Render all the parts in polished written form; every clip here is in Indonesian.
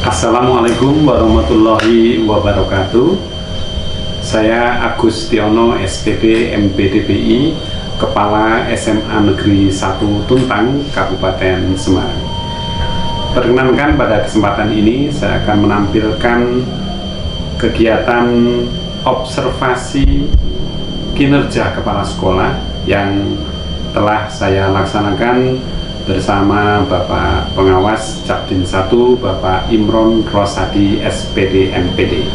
Assalamualaikum warahmatullahi wabarakatuh. Saya Agustiono SPP MPDPI, Kepala SMA Negeri 1 Tuntang, Kabupaten Semarang. Perkenankan pada kesempatan ini saya akan menampilkan kegiatan observasi kinerja kepala sekolah yang telah saya laksanakan bersama Bapak Pengawas Capdin 1, Bapak Imron Rosadi SPD MPD.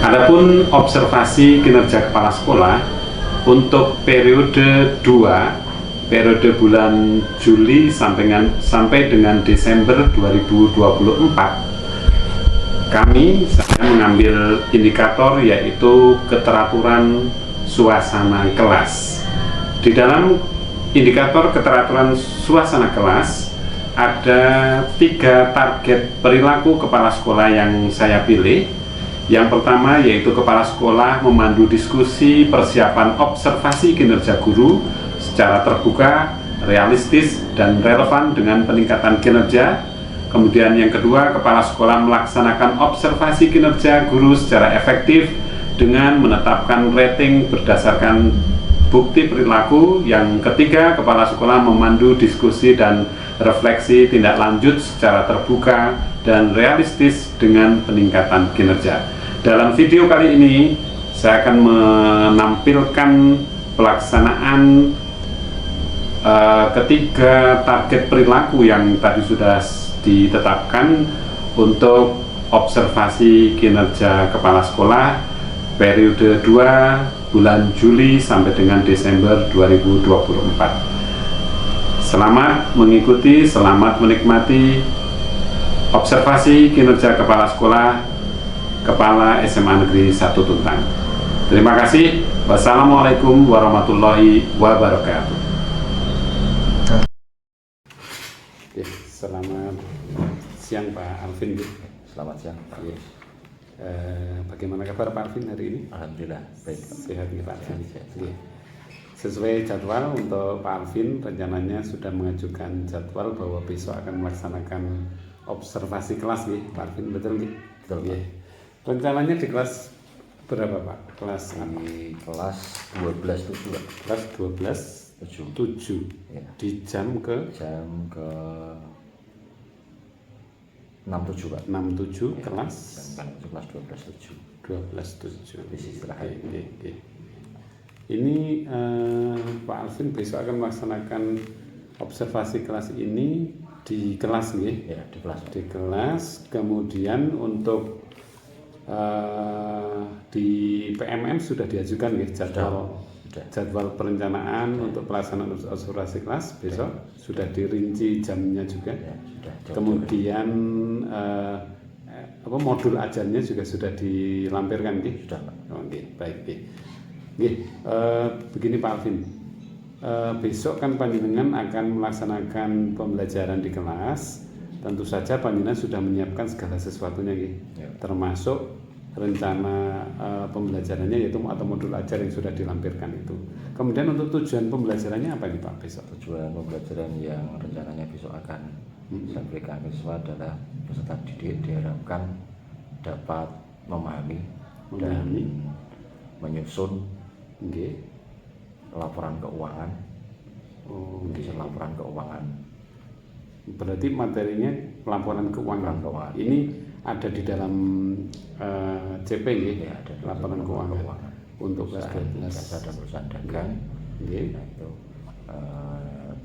Adapun observasi kinerja kepala sekolah untuk periode 2, periode bulan Juli sampai dengan Desember 2024, saya mengambil indikator yaitu keteraturan suasana kelas. Di dalam indikator keteraturan suasana kelas ada 3 target perilaku kepala sekolah yang saya pilih. Yang pertama yaitu kepala sekolah memandu diskusi persiapan observasi kinerja guru secara terbuka, realistis, dan relevan dengan peningkatan kinerja. Kemudian yang kedua, kepala sekolah melaksanakan observasi kinerja guru secara efektif dengan menetapkan rating berdasarkan bukti perilaku. Yang ketiga, kepala sekolah memandu diskusi dan refleksi tindak lanjut secara terbuka dan realistis dengan peningkatan kinerja. Dalam video kali ini, saya akan menampilkan pelaksanaan ketiga target perilaku yang tadi sudah ditetapkan untuk observasi kinerja kepala sekolah periode 2 bulan Juli sampai dengan Desember 2024. Selamat mengikuti, selamat menikmati observasi kinerja kepala sekolah Kepala SMA Negeri 1 Tuntang. Terima kasih. Wassalamualaikum warahmatullahi wabarakatuh. Selamat siang Pak Alvin. Selamat siang Pak. Bagaimana kabar Pak Alvin hari ini? Alhamdulillah baik. Sehat nih Pak Alvin. Sesuai jadwal untuk Pak Alvin, rencananya sudah mengajukan jadwal bahwa besok akan melaksanakan observasi kelas nih Pak Alvin, betul nih? Betul Pak. Rencananya di kelas berapa Pak? Kelas apa? Di kelas 12/7 Pak. Kelas 12/7 Ya. Di jam ke 6/7 Pak. 6/7 Ya, kelas kelas 12/7. 12/7. Istirahat. Oke. Ini Pak Alvin besok akan melaksanakan observasi kelas ini di kelas nih. Ya, di kelas. Di kelas, kemudian untuk di PMM sudah diajukan nih jadwal perencanaan untuk pelaksanaan observasi kelas besok. Sudah dirinci jamnya juga. Kemudian modul ajarnya juga sudah dilampirkan nih. Sudah Pak. Oke, baik. Begini Pak Alvin, besok kan panjenengan akan melaksanakan pembelajaran di kelas. Tentu saja panjenengan sudah menyiapkan segala sesuatunya ya. Termasuk rencana pembelajarannya yaitu atau modul ajar yang sudah dilampirkan itu. Kemudian untuk tujuan pembelajarannya apa nih Pak besok? Tujuan pembelajaran yang rencananya besok akan saya berikan ke siswa adalah peserta didik diharapkan dapat memahami dan menyusun laporan keuangan. Laporan keuangan. Berarti materinya laporan keuangan. Ini ada di dalam CP ya, ada laporan keuangan untuk kelas 12 jasa dan perusahaan dagang. Nah, itu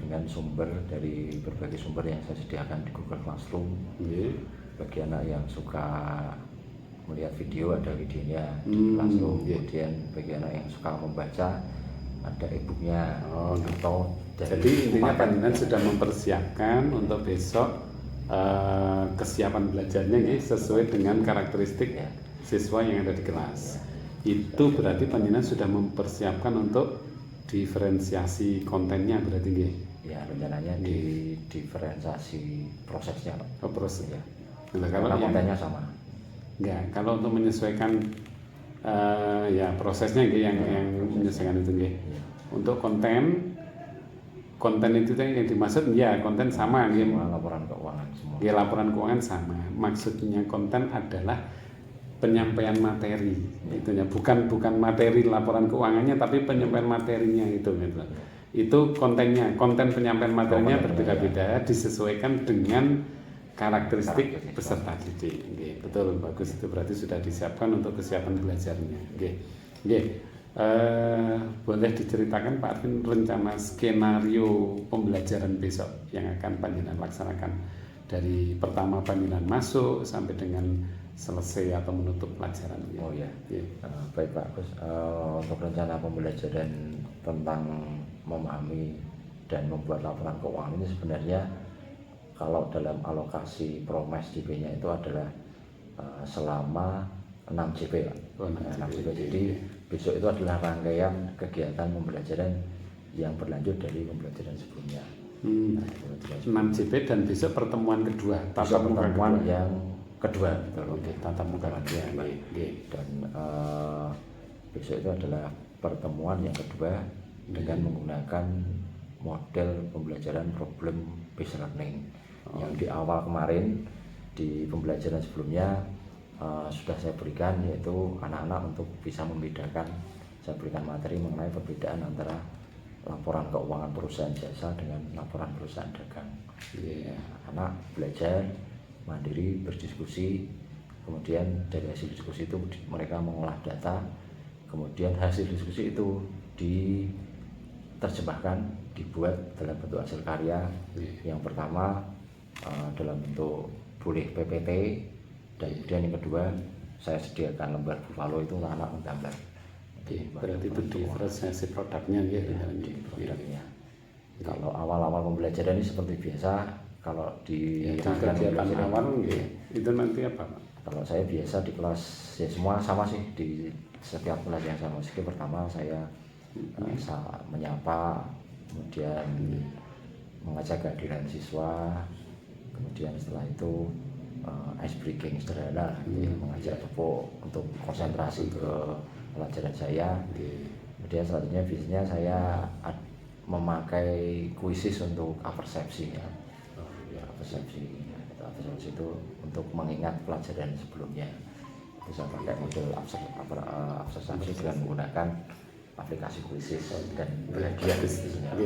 dengan sumber dari berbagai sumber yang saya sediakan di Google Classroom. Bagi anak yang suka melihat video, ada videonya di Classroom. Kemudian bagi anak yang suka membaca, ada e-booknya. Jadi intinya panjenengan sudah mempersiapkan untuk besok kesiapan belajarnya sesuai dengan karakteristik siswa yang ada di kelas. Itu berarti panjenengan sudah mempersiapkan untuk diferensiasi kontennya berarti ya, rencananya di diferensiasi prosesnya Pak. Proses ya. Karena kontennya sama. Enggak, kalau untuk menyesuaikan ya prosesnya yang menyesuaikan itu Untuk konten itu yang dimaksud ya konten sama laporan keuangan. semua. Ya, laporan keuangan sama. Maksudnya konten adalah penyampaian materi, itu ya, bukan materi laporan keuangannya, tapi penyampaian materinya itu gitu. Itu konten penyampaian materinya berbeda-beda, disesuaikan dengan karakteristik peserta didik. Oke, betul, bagus, itu berarti sudah disiapkan untuk kesiapan belajarnya. Oke. Boleh diceritakan Pak Arvin rencana skenario pembelajaran besok yang akan panjenengan laksanakan dari pertama panjenengan masuk sampai dengan selesai atau menutup pelajaran. Oh ya, baik Pak Agus. Untuk rencana pembelajaran tentang memahami dan membuat laporan keuangan ini sebenarnya kalau dalam alokasi Promes JP-nya itu adalah selama 6 JP Pak. 6 JP. Jadi besok itu adalah rangkaian kegiatan pembelajaran yang berlanjut dari pembelajaran sebelumnya. 6 JP dan besok pertemuan kedua, tatap muka pertemuan kedua. yang kedua, Oke, tatap muka kedua. Dan besok itu adalah pertemuan yang kedua dengan menggunakan model pembelajaran problem based learning. Yang di awal kemarin di pembelajaran sebelumnya sudah saya berikan, yaitu anak-anak untuk bisa membedakan, saya berikan materi mengenai perbedaan antara laporan keuangan perusahaan jasa dengan laporan perusahaan dagang. Anak belajar mandiri, berdiskusi, kemudian dari hasil diskusi itu mereka mengolah data, kemudian hasil diskusi itu diterjemahkan, dibuat dalam bentuk hasil karya. Yang pertama dalam bentuk boleh PPT, dan kemudian yang kedua saya sediakan lembar Buffalo itu anak menggambar. Berarti itu diferensiasi produknya ya, di produknya. Kalau awal-awal pembelajaran ini seperti biasa, kalau di kegiatan awal itu nanti apa Pak? Kalau saya biasa di kelas ya semua sama sih, di setiap kelas yang sama. Meski pertama saya menyapa, kemudian mengajak kehadiran siswa, kemudian setelah itu ice breaking sederhana, mengajak tepuk untuk konsentrasi ke pelajaran saya. Kemudian selanjutnya biasanya saya memakai kuisis untuk apersepsi ya. Apersepsi itu untuk mengingat pelajaran sebelumnya. Itu saya pakai model apersepsi dengan menggunakan aplikasi kuisis dan berhadiah isinya.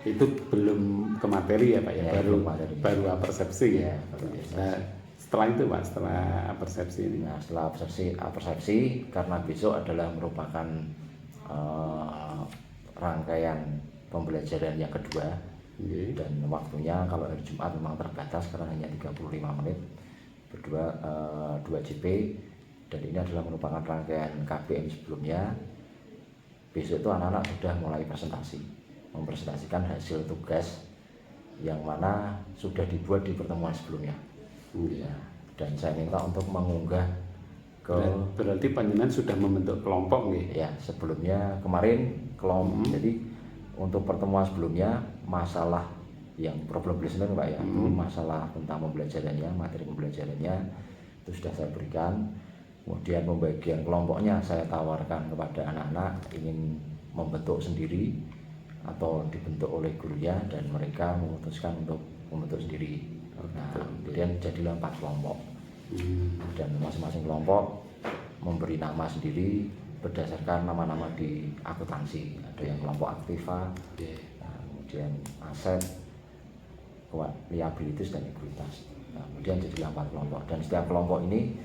Itu belum ke materi ya Pak ya, baru persepsi ya. Nah, setelah itu Pak, setelah persepsi ini. Nah, setelah persepsi karena besok adalah merupakan rangkaian pembelajaran yang kedua, dan waktunya kalau hari Jumat memang terbatas karena hanya 35 menit, berdua 2 JP, dan ini adalah merupakan rangkaian KBM sebelumnya. Besok itu anak-anak sudah mulai mempresentasikan hasil tugas yang mana sudah dibuat di pertemuan sebelumnya. Dan saya minta untuk mengunggah ke, berarti panjenengan sudah membentuk kelompok nih ya. Sebelumnya kemarin kelompok, jadi untuk pertemuan sebelumnya masalah yang problem listening Pak ya, itu masalah tentang pembelajarannya, materi pembelajarannya itu sudah saya berikan. Kemudian pembagian kelompoknya saya tawarkan kepada anak-anak ingin membentuk sendiri atau dibentuk oleh gurunya, dan mereka memutuskan untuk membentuk sendiri. Nah, kemudian jadilah 4 kelompok, dan masing-masing kelompok memberi nama sendiri berdasarkan nama-nama di akuntansi. Ada yang kelompok aktiva, kemudian aset, liabilitas dan ekuitas. Nah, kemudian jadilah 4 kelompok, dan setiap kelompok ini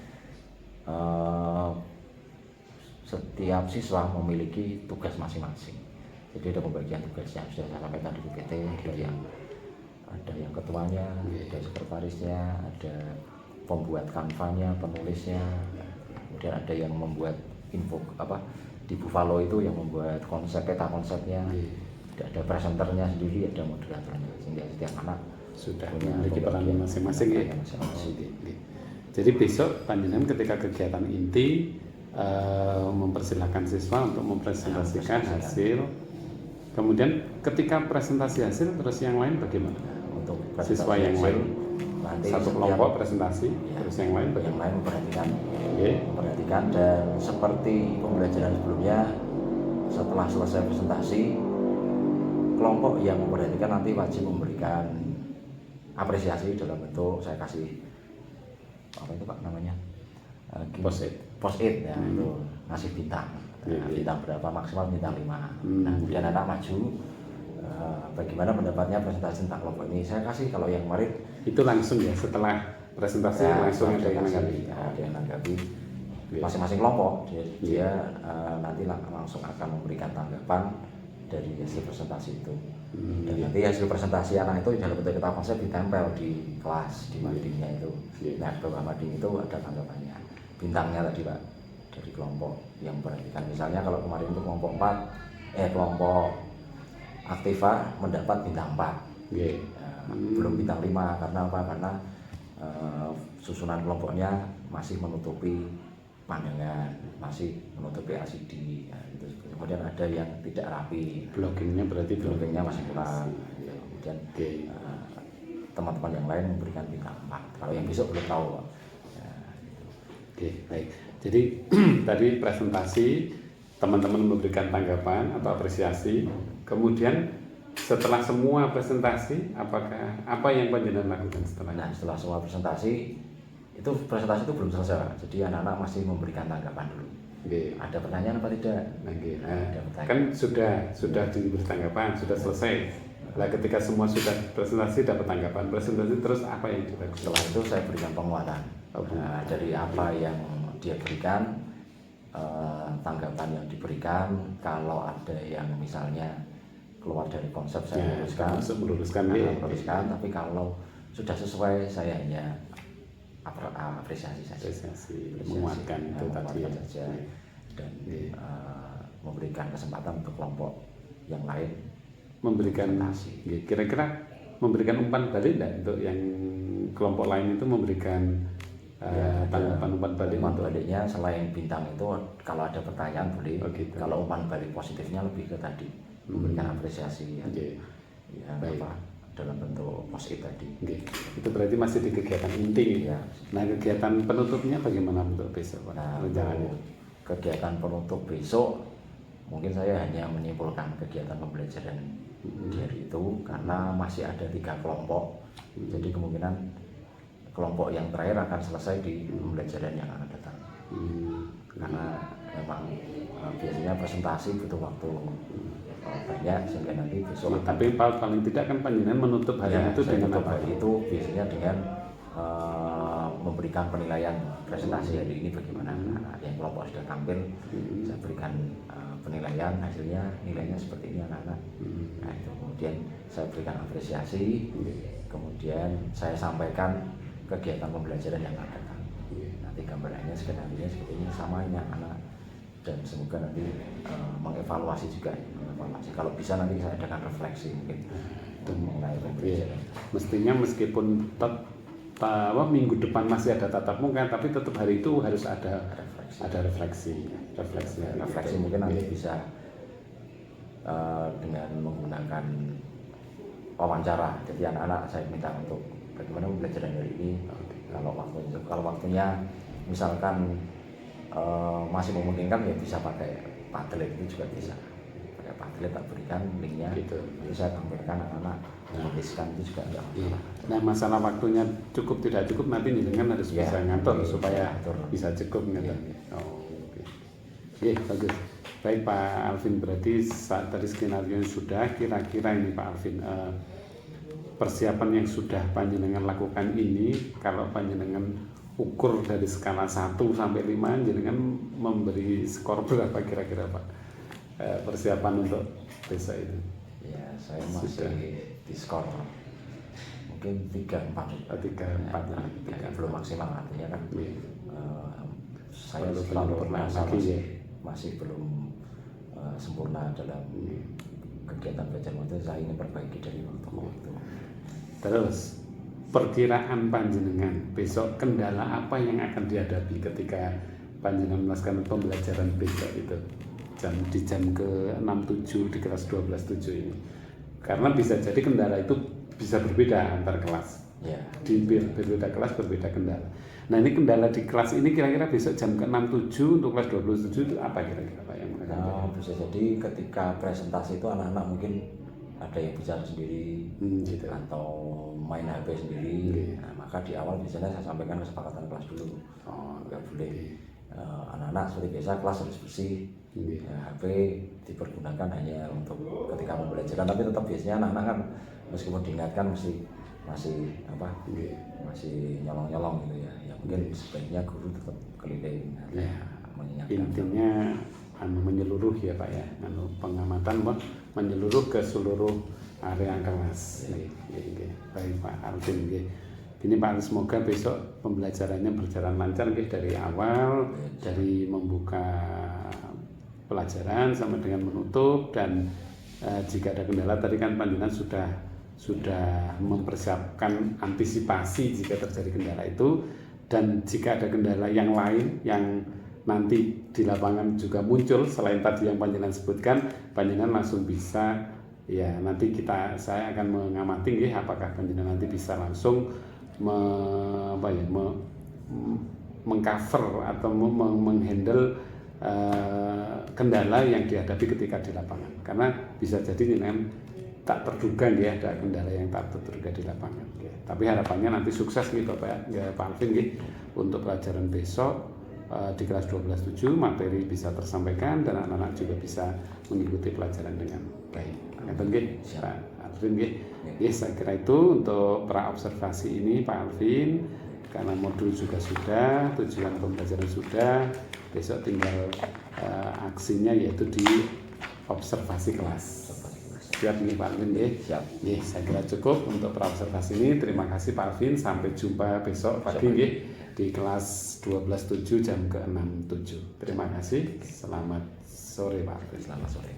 setiap siswa memiliki tugas masing-masing. Jadi ada pembagian tugasnya, sudah saya sampaikan di PPT. Jadi ada yang ketuanya, ada sekretarisnya, ada pembuat kanvanya, penulisnya, kemudian ada yang membuat info di Buffalo itu yang membuat peta konsepnya, ada presenternya sendiri, ada moderatornya, sehingga setiap anak sudah memiliki peran masing-masing ya. Jadi besok panjenengan ketika kegiatan inti mempersilahkan siswa untuk mempresentasikan hasil. Kemudian ketika presentasi hasil, terus yang lain bagaimana? Untuk siswa yang lain nanti satu kelompok presentasi, terus yang lain bagaimana? Memperhatikan, dan seperti pembelajaran sebelumnya, setelah selesai presentasi, kelompok yang memperhatikan nanti wajib memberikan apresiasi dalam bentuk saya kasih apa itu Pak namanya post-it ya, itu ngasih bintang. Bintang berapa, maksimal bintang 5. Nah, kemudian anak maju, bagaimana pendapatnya presentasi tentang kelompok ini, saya kasih. Kalau yang kemarin itu langsung ya, setelah presentasi ya, langsung ada yang menanggapi masing-masing kelompok. Dia nanti langsung akan memberikan tanggapan dari hasil presentasi itu. Dan nanti hasil presentasi anak itu dalam bentuk kita konsep ditempel di kelas, di madingnya itu. Nah, bawah mading itu ada tanggapannya, bintangnya tadi Pak, dari kelompok yang memperhatikan. Misalnya kalau kemarin itu kelompok Aktiva mendapat bintang 4. Belum bintang 5 karena apa? Karena susunan kelompoknya masih menutupi pandangan, masih menutupi LCD ya, gitu. Kemudian ada yang tidak rapi, blockingnya masih kurang ya. Kemudian teman-teman yang lain memberikan bintang 4. Kalau yang besok belum tahu ya, gitu. Baik, jadi tadi presentasi, teman-teman memberikan tanggapan atau apresiasi, kemudian setelah semua presentasi apa yang panjenengan lakukan setelahnya? Nah, setelah semua presentasi itu belum selesai, jadi anak-anak masih memberikan tanggapan dulu. Ada pertanyaan apa tidak? Kan sudah diberi tanggapan, sudah selesai. Nah, ketika semua sudah presentasi dapat tanggapan, presentasi terus apa yang dilakukan? Setelah itu saya berikan penguatan. Dari apa yang dia berikan, tanggapan yang diberikan, kalau ada yang misalnya keluar dari konsep saya meluruskan, tapi kalau sudah sesuai saya hanya apresiasi saja, menguatkan itu tadi saja, dan memberikan kesempatan untuk kelompok yang lain memberikan. Kira-kira memberikan umpan balik enggak untuk yang kelompok lain itu memberikan tanggapan umpan baliknya selain bintang itu, kalau ada pertanyaan boleh. Gitu. Kalau umpan balik positifnya lebih ke tadi, memberikan apresiasi dalam bentuk post-it tadi. Itu berarti masih di kegiatan inti ya. Nah, kegiatan penutupnya bagaimana untuk besok Pak? Nah, kegiatan penutup besok mungkin saya hanya menyimpulkan kegiatan pembelajaran di hari itu, karena masih ada 3 kelompok. Jadi kemungkinan kelompok yang terakhir akan selesai di pembelajaran yang akan datang. Karena memang biasanya presentasi butuh waktu banyak, sehingga nanti besok tapi paling tidak kan panjenengan menutup hari itu dengan apa? Hari itu biasanya dengan memberikan penilaian presentasi hari ini bagaimana. Yang kelompok sudah tampil, saya berikan penilaian, hasilnya nilainya seperti ini anak-anak. Nah, itu kemudian saya berikan apresiasi, kemudian saya sampaikan kegiatan pembelajaran yang akan datang. Nanti gambarannya skenario seperti ini sama ini anak, dan semoga nanti mengevaluasi juga. Kalau bisa nanti saya adakan refleksi mungkin mengenai pembelajaran. Mestinya meskipun minggu depan masih ada tatap muka, tapi tetap hari itu harus ada refleksi. Mungkin nanti bisa dengan menggunakan wawancara. Jadi anak-anak saya minta untuk bagaimana pembelajaran hari ini. Kalau waktunya misalkan masih memungkinkan, ya bisa pakai Padlet, itu juga bisa. Pakai Padlet tak berikan linknya, jadi saya tampilkan anak-anak menuliskan, itu juga enggak masalah. Nah, masalah waktunya cukup tidak cukup nanti dengan harus bisa ngatur supaya bisa cukup Oke, bagus. Baik Pak Alvin, berarti saat tadi skenario sudah, kira-kira ini Pak Alvin, persiapan yang sudah panjenengan lakukan ini, kalau panjenengan ukur dari skala 1 sampai 5, jenengan memberi skor berapa kira-kira Pak? Persiapan untuk besok itu? Ya, saya masih di skor mungkin 3-4. 3-4 belum maksimal, artinya kan saya selalu merasa masih belum sempurna dalam kegiatan belajar mengajar. Saya ingin perbaiki dari waktu ke waktu. Terus perkiraan panjenengan besok, kendala apa yang akan dihadapi ketika panjenengan melakukan pembelajaran besok itu di jam ke-67 di kelas 12-7 ini? Karena bisa jadi kendala itu bisa berbeda antar kelas. Ya. Di berbeda kelas berbeda kendala. Nah, ini kendala di kelas ini kira-kira besok jam ke-67 untuk kelas 27 itu apa kira-kira Pak yang bisa jadi ketika presentasi itu anak-anak mungkin ada yang bicara sendiri gitu. atau main HP sendiri. Nah, maka di awal biasanya saya sampaikan kesepakatan kelas dulu. Nggak boleh anak-anak seperti biasa kelas harus bersih. HP dipergunakan hanya untuk ketika pembelajaran, tapi tetap biasanya anak-anak kan meskipun diingatkan masih nyolong-nyolong gitu ya. Ya mungkin sebaiknya guru tetap keliling mengingatkan. Intinya menyeluruh ya Pak ya, pengamatan menyeluruh ke seluruh area kelas. Baik Pak Alvin. Ini Pak, semoga besok pembelajarannya berjalan lancar dari awal, dari membuka pelajaran sampai dengan menutup, dan jika ada kendala tadi kan panjenengan sudah mempersiapkan antisipasi jika terjadi kendala itu, dan jika ada kendala yang lain yang nanti di lapangan juga muncul selain tadi yang panjenengan sebutkan, panjenengan langsung bisa ya, nanti saya akan mengamati apakah panjenengan nanti bisa langsung mengcover atau menghandle kendala yang dihadapi ketika di lapangan, karena bisa jadi dengan tak terduga ada kendala yang tak terduga di lapangan. Tapi harapannya nanti sukses Pak Alvin untuk pelajaran besok di kelas 12-7 materi bisa tersampaikan dan anak-anak juga bisa mengikuti pelajaran dengan baik. Pak Alvin, saya kira itu untuk pra observasi ini Pak Alvin, karena modul juga sudah, tujuan pembelajaran sudah, besok tinggal aksinya yaitu di observasi kelas. Siap nih Pak Alvin Siap. Saya kira cukup untuk pra observasi ini. Terima kasih Pak Alvin, sampai jumpa besok pagi di kelas 12-7 jam ke 6-7. Terima kasih. Selamat sore Pak Alvin. Selamat sore.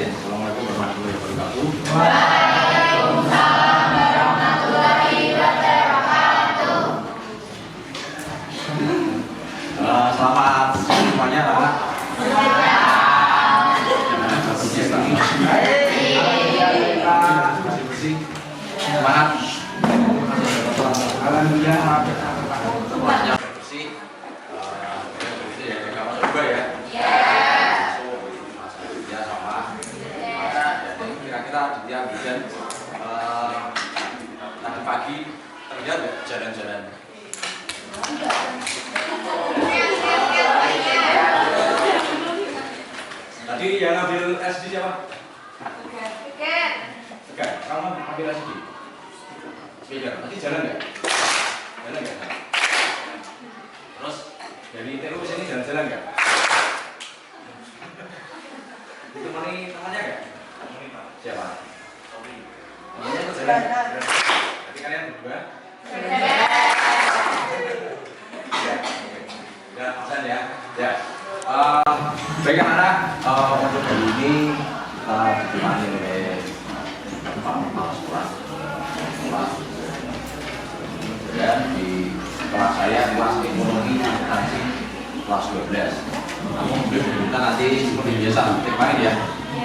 Assalamualaikum warahmatullahi wabarakatuh. Waalaikumsalam warahmatullahi wabarakatuh. Selamat semuanya anak. Bersih. Semangat. Alhamdulillah. Semuanya bersih. Ya kamu juga ya. Kira-kira dia hujan tadi pagi terlihat nggak jalan-jalan? Tadi yang ngambil SD siapa? Tegar. Kamu ambil SD? Tegar. Tadi jalan nggak? Jalan nggak? Terus dari TU ke sini jalan-jalan nggak? Itu temannya nggak? Siapa? Temannya itu jalan. Jadi kalian berdua? Ya, absen ya. Ya. Baik anak-anak, untuk hari ini kita ditemani oleh Pak Kepala Sekolah. Dan di kelas saya kelas ekonomi akuntansi kelas 12. Namun kita nanti seperti biasa kemarin ya.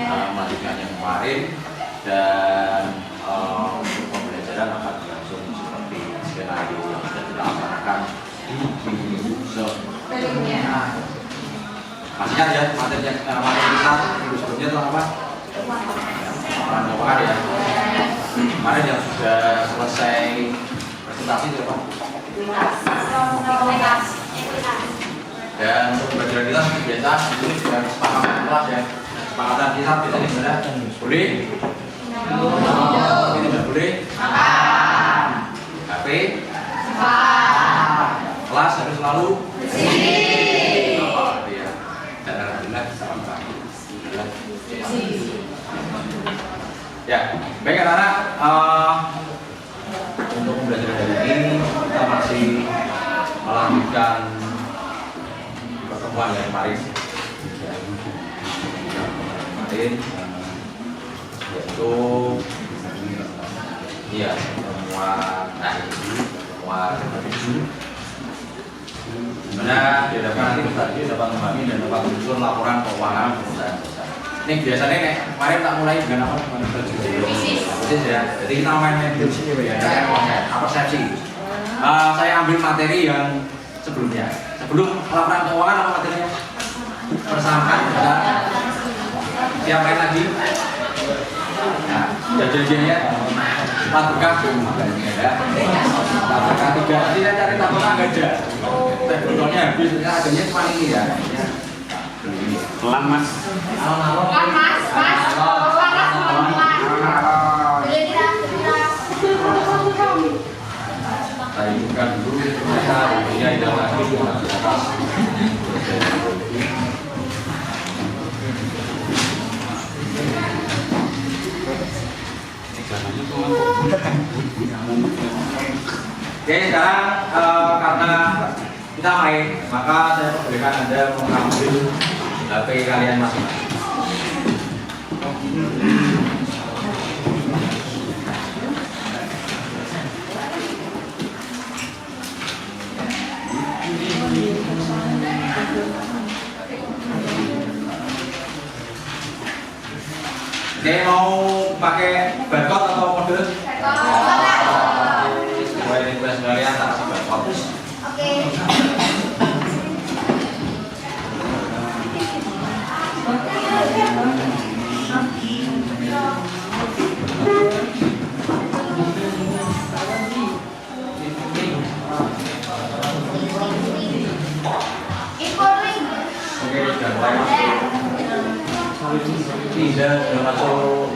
Melanjutkan yang kemarin, dan untuk pembelajaran akan berlangsung seperti skenario yang sudah kita laksanakan di minggu sebelumnya. Masih kan ya materi kita minggu sebelumnya itu apa? Keuangan ya. Kemarin yang sudah selesai presentasi itu apa? Dan untuk pembelajaran kita seperti biasa ini sudah kesepakatan kelas ya. Kesepakatan kita biasanya gimana? Boleh? Ini tidak boleh? HP? Kelas harus selalu bersih. Baik anak-anak, untuk pembelajaran hari ini kita masih melanjutkan pertemuan yang kemarin, yaitu ya pertemuan dimana diharapkan nanti tadi dapat memahami dan dapat menyusun laporan keuangan perusahaan. Ini biasanya nih, kemarin tak mulai dengan apa? Bisnis ya. Jadi kita main persepsi. Saya ambil materi yang sebelumnya. Sebelum laporan keuangan apa materinya? Persamaan dan siapa lain lagi? Nah, jadinya tabungan ya. Tabungan 3 nanti saya cari tabungan nggak ada. Sebetulnya habis, adanya cuma ini ya. Pelan mas. Kan mas. Saya bukan dulu, ternyata dunia tidak lagi di atas. Oke, sekarang karena kita main, maka saya berikan Anda mengambil HP kalian masing-masing. Oke, mau pakai barcode atau kode? Sesuai request kalian tak kasih barcode. Oke. Oke, sudah mulai masuk. Sudah masuk.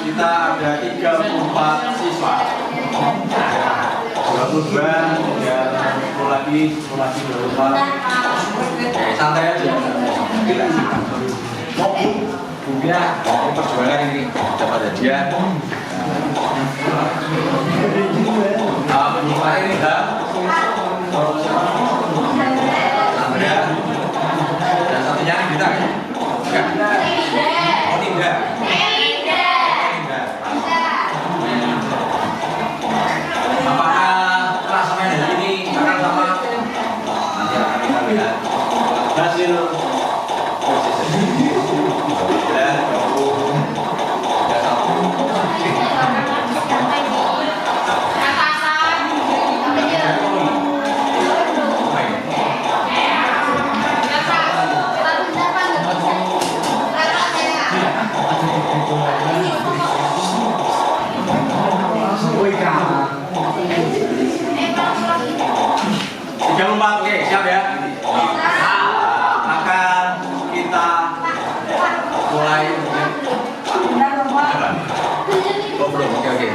Kita ada 34 siswa. 22 dan 10 lagi 24. Oke, santai aja. Bukunya perjuangan ini dapat hadiah. Penyimpan ini dah. Ada. Dan satunya ini kita kan? Enggak. Oh tidak. Apakah klasemen hari ini akan sama? Nanti akan kita lihat hasil dan oke, siap ya? Akan kita mulai. Oh, belum, oke.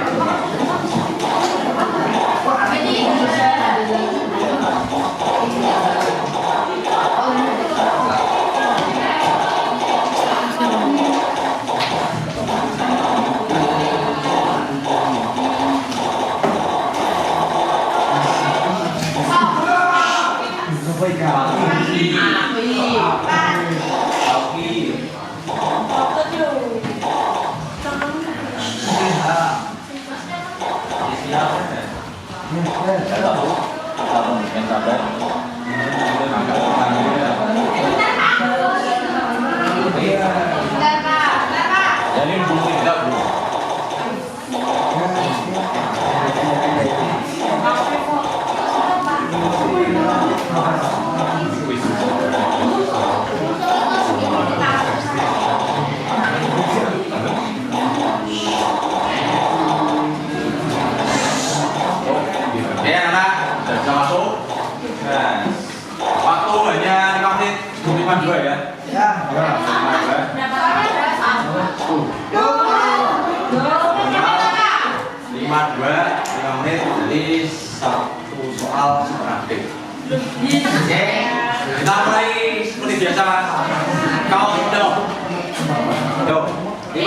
Jadi belum ya anak, sudah bisa masuk. Nah, waktu hanya 5 menit, 52 ya. Ya. 5 menit, jadi satu soal setengah detik. Oke, kita mulai seperti biasa. Kau dong. 5.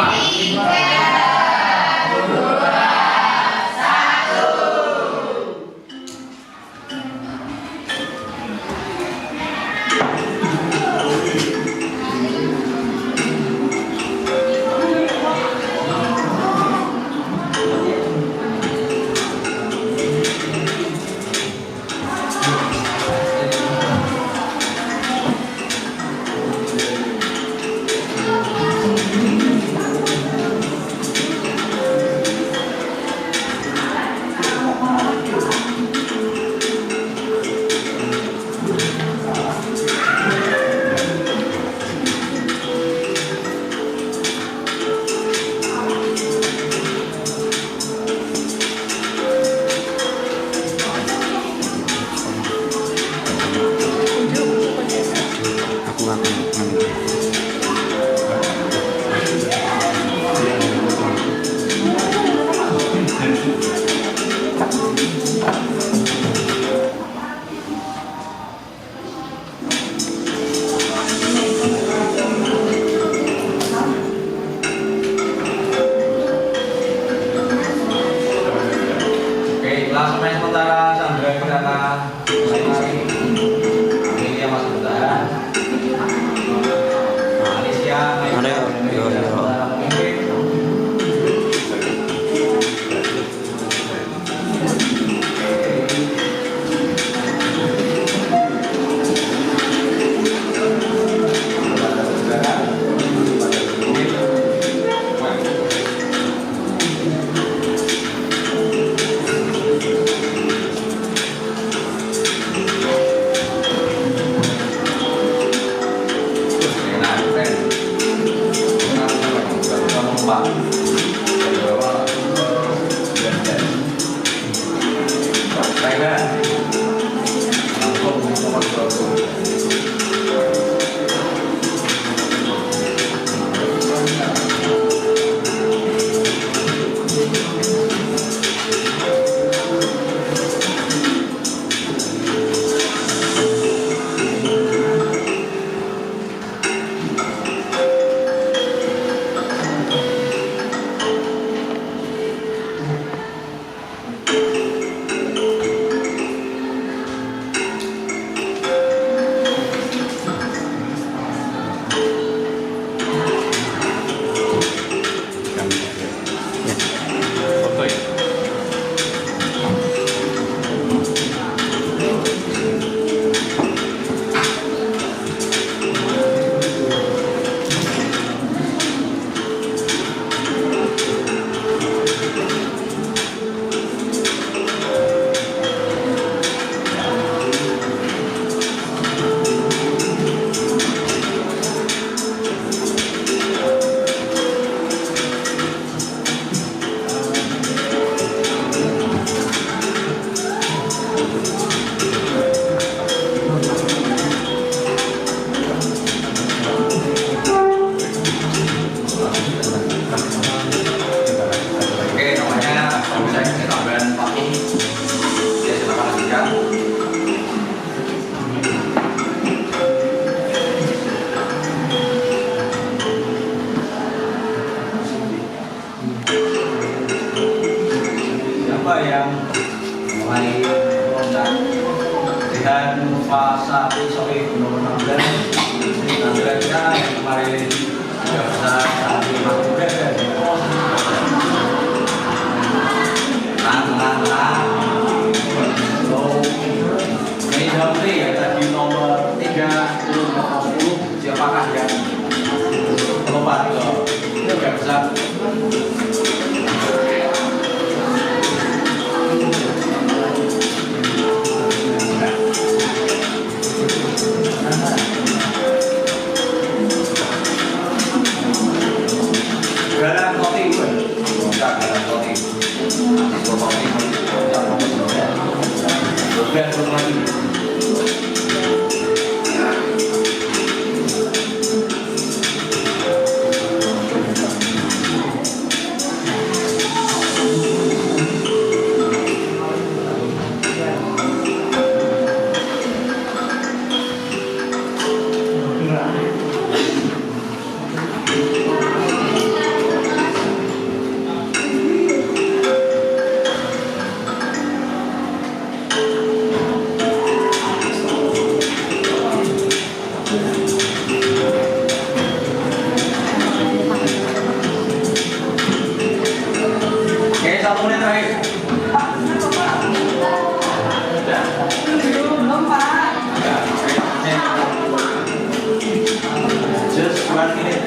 Just 1 minute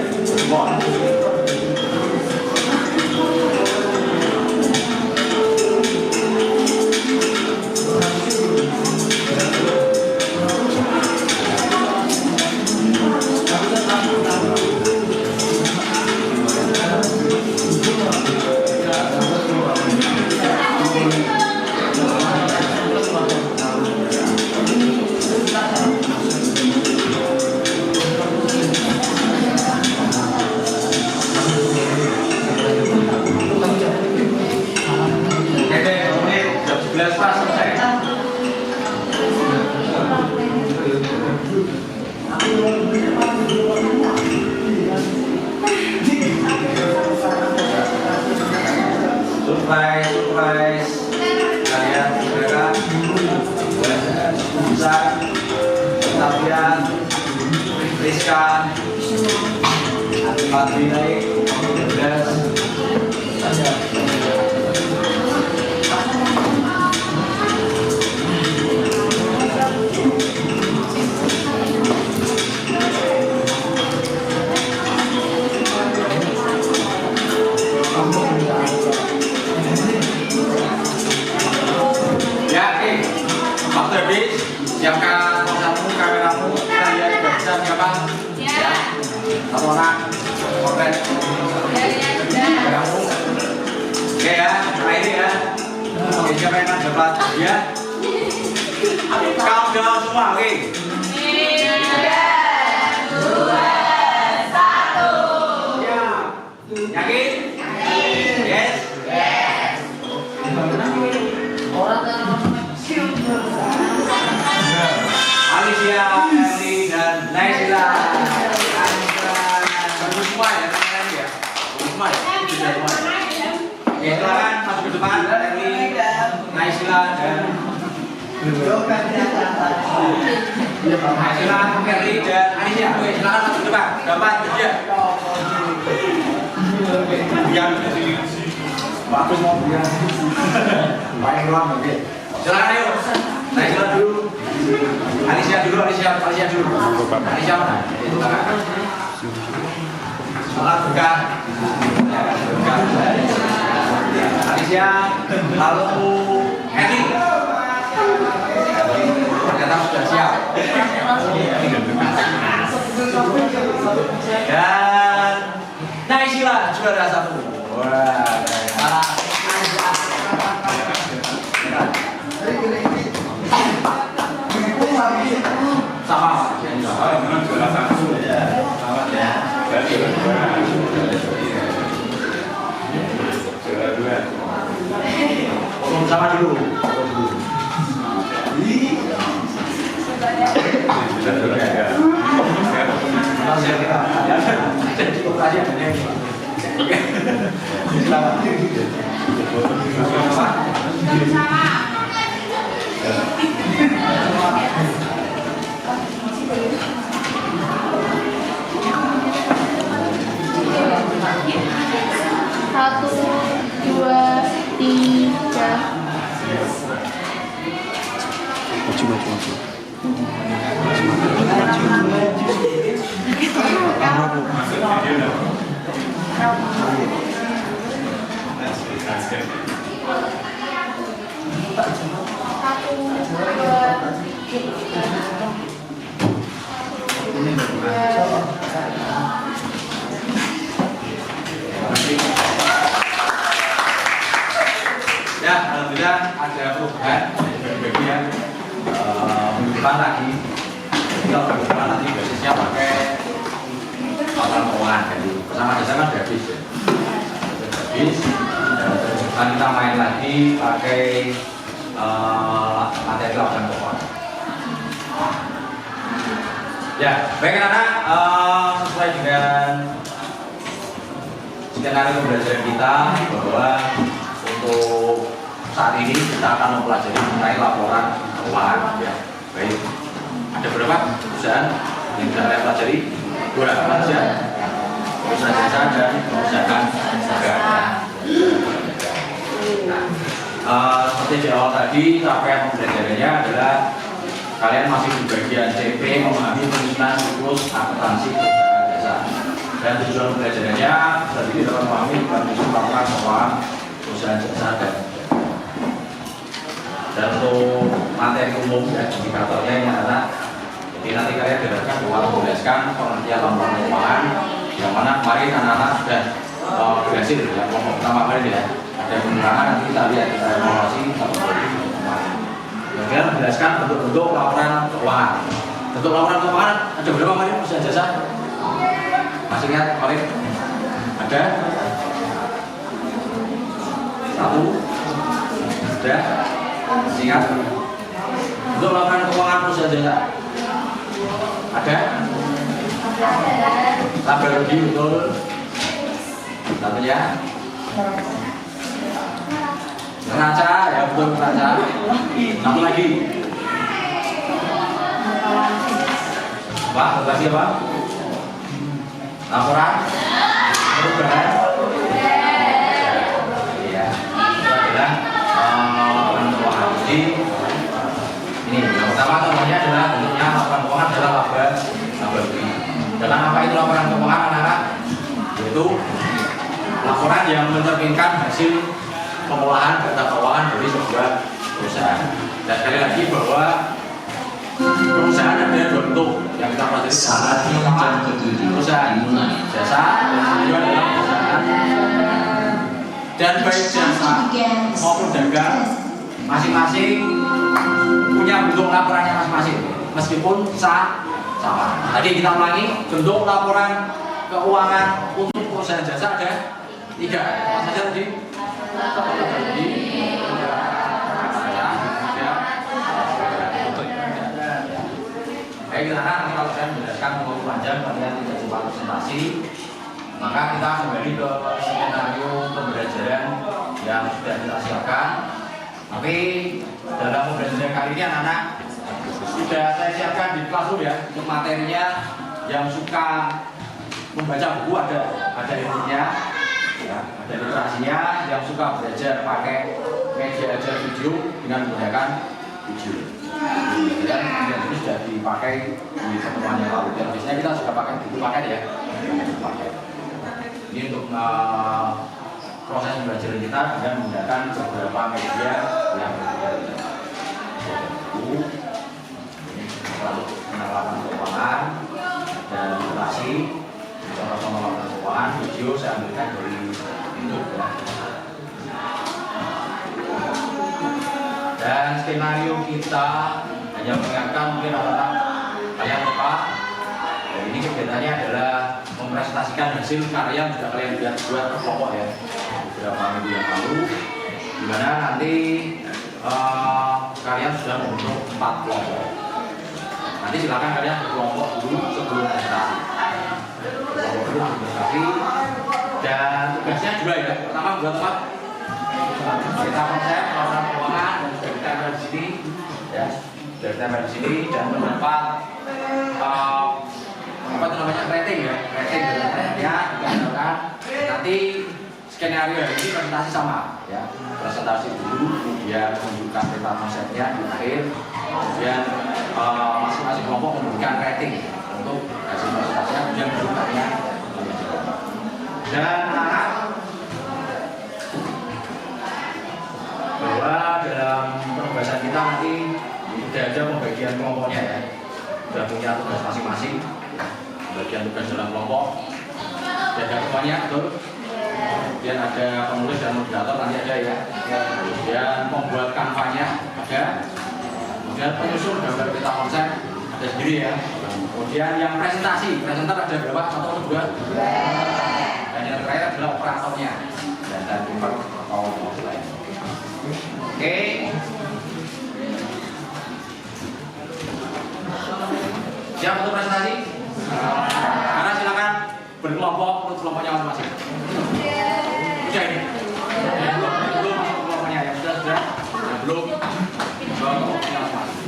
more. Surprise kalian segera bisa Tapian, Rizkan, Fatri naik, dan after this, siapkan posamu, kameramu, kalian juga bisa siapa? Ya. Satu orang, potret. Kameramu. Oke ya, ini ya. Oke, siapa yang akan dapat ya? Countdown semua, oke? 3, 2, 1. Ya. Yakin? Yes. Yes. Alicia, Eli, dan Naisila. Bagus semua ya, teman-teman ya. Bagus semua ya. Sudah semua. Oke, silakan masuk ke depan. Eli, Naisila, dan Naisila, Eli, dan Alicia. Oke, silakan masuk ke depan. Dapat dia. Yang bagus mau dia. Paling ruang oke. Silakan ayo. Naisila dulu. Alicia dulu. Alicia mana? Itu kan. Salah bukan. Alicia, lalu Eli. Ternyata sudah siap. Dan Naisila juara 1. Wah. Sama. Juara 1 ya. Selamat ya. Juara 2. Sama dulu. Satu, dua, tiga. Ya, alhamdulillah ada perubahan dari bagian minggu depan lagi. Jadi kalau minggu depan nanti basisnya pakai laporan keuangan. Jadi bersama desa kan udah habis ya. Habis. Dan kita main lagi pakai materi laporan keuangan. Ya, baik anak-anak, sesuai dengan skenario pembelajaran kita bahwa untuk saat ini kita akan mempelajari mengenai laporan keuangan. Ya, baik. Ada berapa perusahaan yang kita akan pelajari? 2 saja. Perusahaan jasa dan perusahaan negara. Nah, Seperti di awal tadi, rangkaian pembelajarannya adalah kalian masih di bagian CP, memahami penyusunan siklus akuntansi perusahaan jasa. Dan tujuan pembelajarannya berarti dapat memahami dan menyusun laporan keuangan perusahaan jasa dan untuk materi umum ya, indikatornya ini adalah jadi nanti kalian diharapkan menjelaskan pengertian laporan keuangan yang mana kemarin anak-anak sudah berhasil ya, kelompok pertama kemarin ya. Ada pengurangan, nanti kita lihat, kita evaluasi satu kemarin. Kemudian menjelaskan bentuk-bentuk laporan keuangan. Bentuk laporan keuangan ada berapa kemarin perusahaan jasa? Masih ingat kemarin? Ada? Satu? Sudah? Masih ingat? Bentuk laporan keuangan perusahaan jasa? Ada? Tabel rugi betul? Satunya? Neraca, ya betul neraca. Satu lagi. Apa? Satu lagi apa? Laporan perubahan. Iya. Itu adalah laporan keuangan. Jadi ini yang pertama contohnya adalah bentuknya laporan keuangan adalah laba rugi. Dalam apa itu laporan keuangan anak-anak? Yaitu laporan yang mencerminkan hasil pengolahan data keuangan dari sebuah perusahaan. Dan sekali lagi bahwa perusahaan ada dua bentuk yang kita pelajari. Pertama perusahaan jasa, dan kedua adalah perusahaan. Dan baik jasa maupun dagang masing-masing punya bentuk laporannya masing-masing, meskipun sama. Tadi kita ulangi, bentuk laporan keuangan untuk perusahaan jasa ada 3. Apa saja tadi? Baik, nanti kalau saya menjelaskan terlalu panjang, kalian tidak sempat presentasi, maka kita kembali ke skenario pembelajaran yang sudah kita siapkan. Tapi dalam pembelajaran kali ini anak-anak sudah saya siapkan di kelas ya untuk materinya. Yang suka membaca buku ada ilmunya. Ya, ada literasinya. Yang suka belajar pakai media ajar video dengan menggunakan video. Dan ini sudah dipakai di pertemuan yang lalu. Dan biasanya kita sudah pakai buku paket ya. Ini untuk proses pembelajaran kita dengan menggunakan beberapa media yang berbeda. Buku, ini untuk penerapan keuangan dan literasi. Contoh laporan keuangan, video saya ambilkan dari YouTube ya. Dan skenario kita hanya mengingatkan mungkin anak-anak kalian lupa. Dan ini kegiatannya adalah mempresentasikan hasil karya yang sudah kalian buat kelompok ya beberapa minggu yang lalu, di mana nanti kalian sudah membentuk 4 kelompok. Nanti silakan kalian berkelompok dulu sebelum presentasi. Dan tugasnya juga ya. Pertama buat apa? Kita konsep laporan keuangan dan sudah kita di sini ya. Sudah kita di sini dan mendapat apa itu namanya rating ya. Rating ya dikatakan nanti skenario ini presentasi sama ya. Presentasi dulu, kemudian menunjukkan peta konsepnya di akhir, kemudian masing-masing kelompok memberikan rating untuk hasil presentasinya, kemudian berikutnya. Dan bahwa dalam penugasan kita nanti sudah ada pembagian kelompoknya ya, sudah punya tugas masing-masing, bagian tugas dalam kelompok, dan ada ketuanya betul. Kemudian ada penulis dan moderator nanti ada ya, kemudian pembuat kampanye ada, kemudian penyusun gambar peta konsep ada sendiri ya, kemudian yang presentasi, presenter ada berapa? 1 atau 2? Dan yang terakhir adalah operatornya dan timber atau offline. Oke. Siap untuk presentasi? Karena silakan berkelompok untuk kelompoknya masing-masing. Sudah ini? Belum masuk kelompoknya ya? Sudah? Belum? Kelompoknya masing-masing.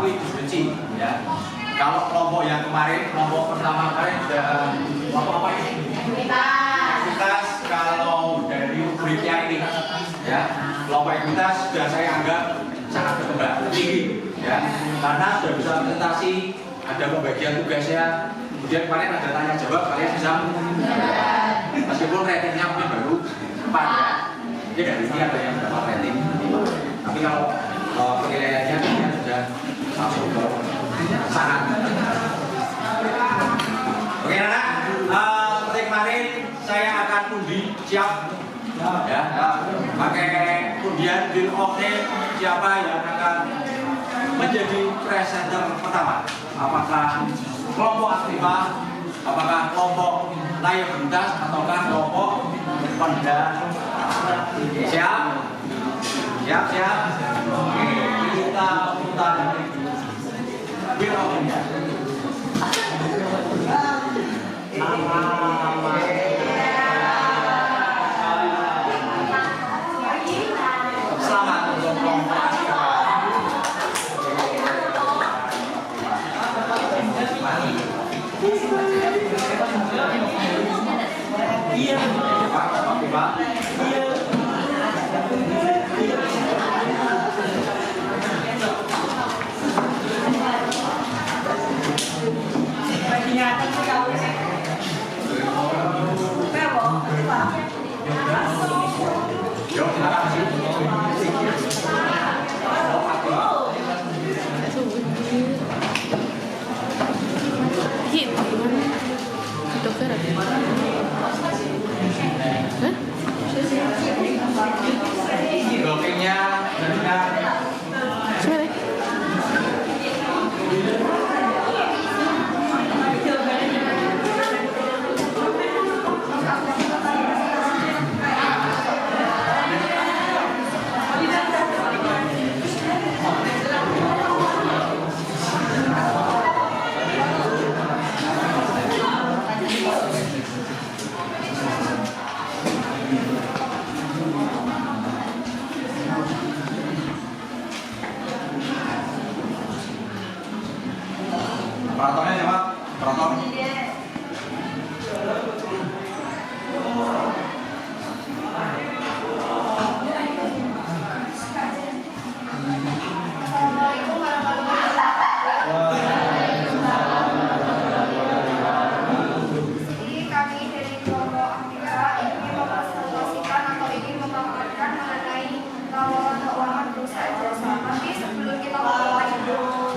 mengetahui diskusi ya. Kalau kelompok yang kemarin, kelompok pertama kemarin sudah kelompok apa ini? Ekuitas. Kalau dari rubriknya ini ya, kelompok ekuitas sudah saya anggap sangat berkembang tinggi ya, karena sudah bisa presentasi, ada pembagian tugasnya, kemudian kemarin ada tanya jawab, kalian bisa meskipun ratingnya mungkin baru 4 ya, jadi dari sini ada yang dapat rating 5, tapi kalau penilaiannya kalian sudah masuk ke sangat. Oke anak, seperti kemarin saya akan undi, siap ya, pakai undian di okname siapa yang akan menjadi presenter pertama, apakah kelompok aktiva, apakah kelompok layabilitas, ataukah kelompok pendanaan. Siap. Oke, kita putar bironya. Selamat untuk kelompok aktiva. Iya, Pak. Iya. Yuk, blokingnya benar. Operatornya siapa? Operator. Assalamualaikum warahmatullahi wabarakatuh. Jadi kami dari kelompok aktiva ingin mempresentasikan atau ingin memaparkan mengenai laporan keuangan perusahaan jasa. Tapi sebelum kita memulai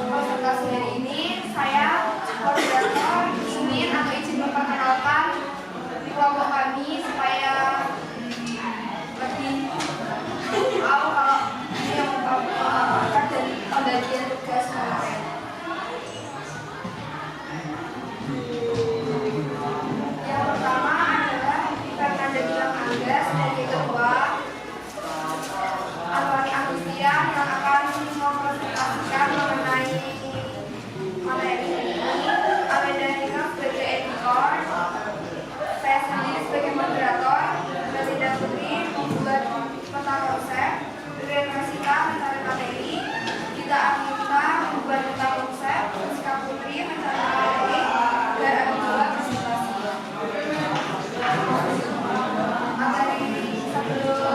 presentasi hari ini, saya koordinator ingin atau izin memperkenalkan kelompok kami supaya lebih tahu kalau ini yang memaparkan dari pembagian tugas kemarin. Yang pertama adalah Fernanda Gilang Angga sebagai ketua, Anwani Agustian yang akan mempresentasikan mengenai materi ini, Amanda Rina sebagai editor, saya sendiri sebagai moderator, Presiden Putri membuat peta konsep, Resika mencari materi, Gita Anita membuat peta konsep, Resika Putri mencari materi, dan Abdullah presentasi. Materi sebelum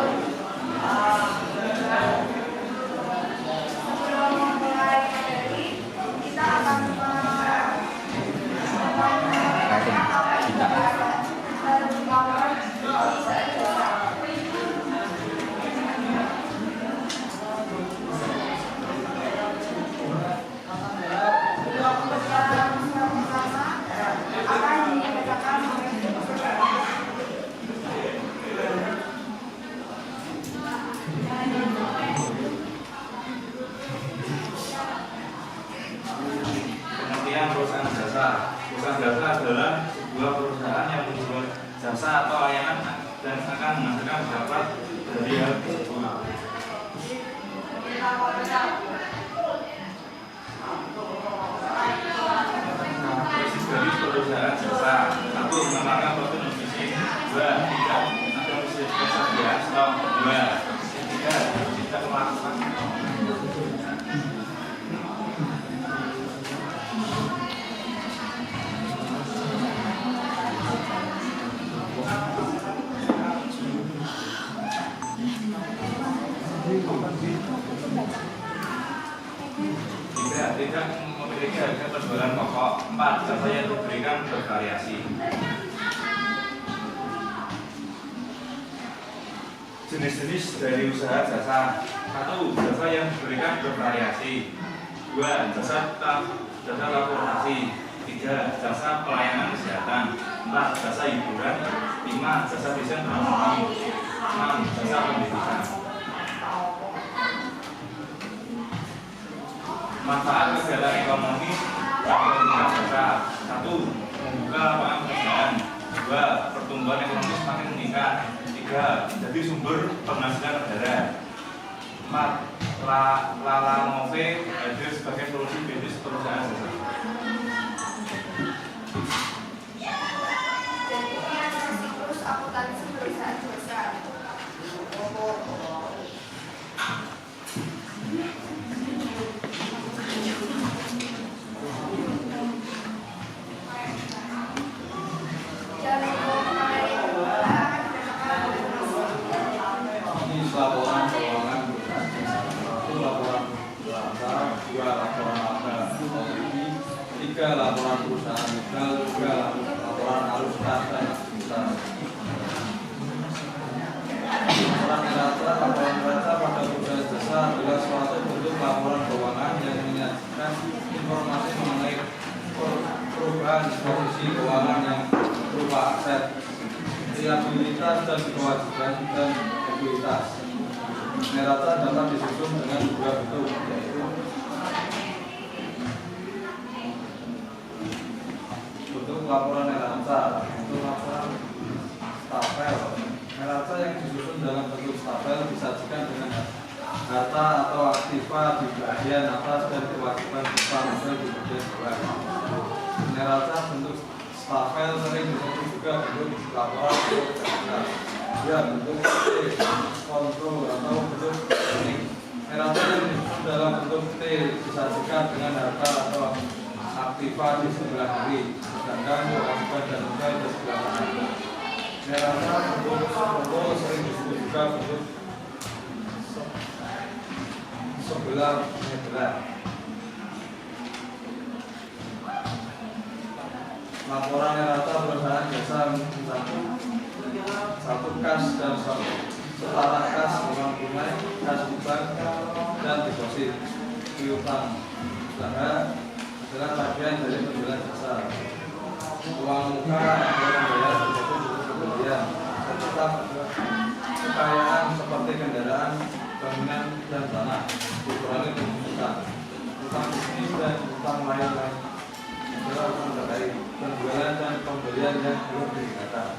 memulai materi, kita akan Pengertian perusahaan jasa. Perusahaan jasa adalah sebuah perusahaan yang membuat jasa atau layanan dan akan menghasilkan pendapat dari hal tersebut. Prinsip dari perusahaan jasa: 1. Mengenakan suatu novisi. 2. Tidak ada prinsip kesediaan. 2. 3. Tidak melakukan memiliki harga penjualan pokok. 4. Jasa yang diberikan bervariasi. Jenis-jenis dari usaha jasa. 1. Jasa yang diberikan bervariasi. 2. Jasa transportasi. 3. Jasa pelayanan kesehatan. 4. Jasa hiburan. 5. Jasa desain promosi. 6. Jasa pendidikan. Manfaat kegiatan ekonomi berdasarkan jasa. 1. Membuka lapangan pekerjaan. 2. Pertumbuhan ekonomi semakin meningkat. 3. Jadi sumber penghasilan negara. 4. Lala Move hadir sebagai solusi bisnis perusahaan jasa. Dan ini adalah siklus akuntansi perusahaan jasa. Ini laporan keuangan perusahaan jasa. 1. Laporan jasa. 2. Laporan laba. 3. Laporan perusahaan legal. 4. Laporan arus kas dan aktivitas. Laporan neraca pada perusahaan jasa adalah suatu bentuk laporan keuangan yang menyajikan informasi mengenai perubahan posisi keuangan yang berupa aset, liabilitas dan kewajiban dan ekuitas. Neraca dapat disusun dengan dua bentuk, yaitu bentuk laporan neraca, bentuk laporan stafel. Neraca yang disusun dalam bentuk stafel disajikan dengan data atau aktiva di bagian atas dan kewajiban berupa modal di bagian bawah. Neraca bentuk stafel sering disebut juga bentuk laporan keuangan. Ya, bentuk kontrol atau bentuk ini. Neraca yang disusun dalam bentuk T disajikan dengan data atau aktiva di sebelah kiri, sedangkan kewajiban dan modal di sebelah kanan. Neraca bentuk kontrol sering disebut juga bentuk sebelah sebelah. Laporan neraca perusahaan jasa satu kas dan setara kas uang tunai, kas utang dan deposit piutang. Usaha adalah bagian dari penjualan jasa. Uang muka adalah membayar deposit pembelian serta kekayaan seperti kendaraan, bangunan dan tanah dikurangi pemasukan. Utang bisnis dan utang lain-lain adalah utang terkait penjualan dan pembelian yang belum dinyatakan.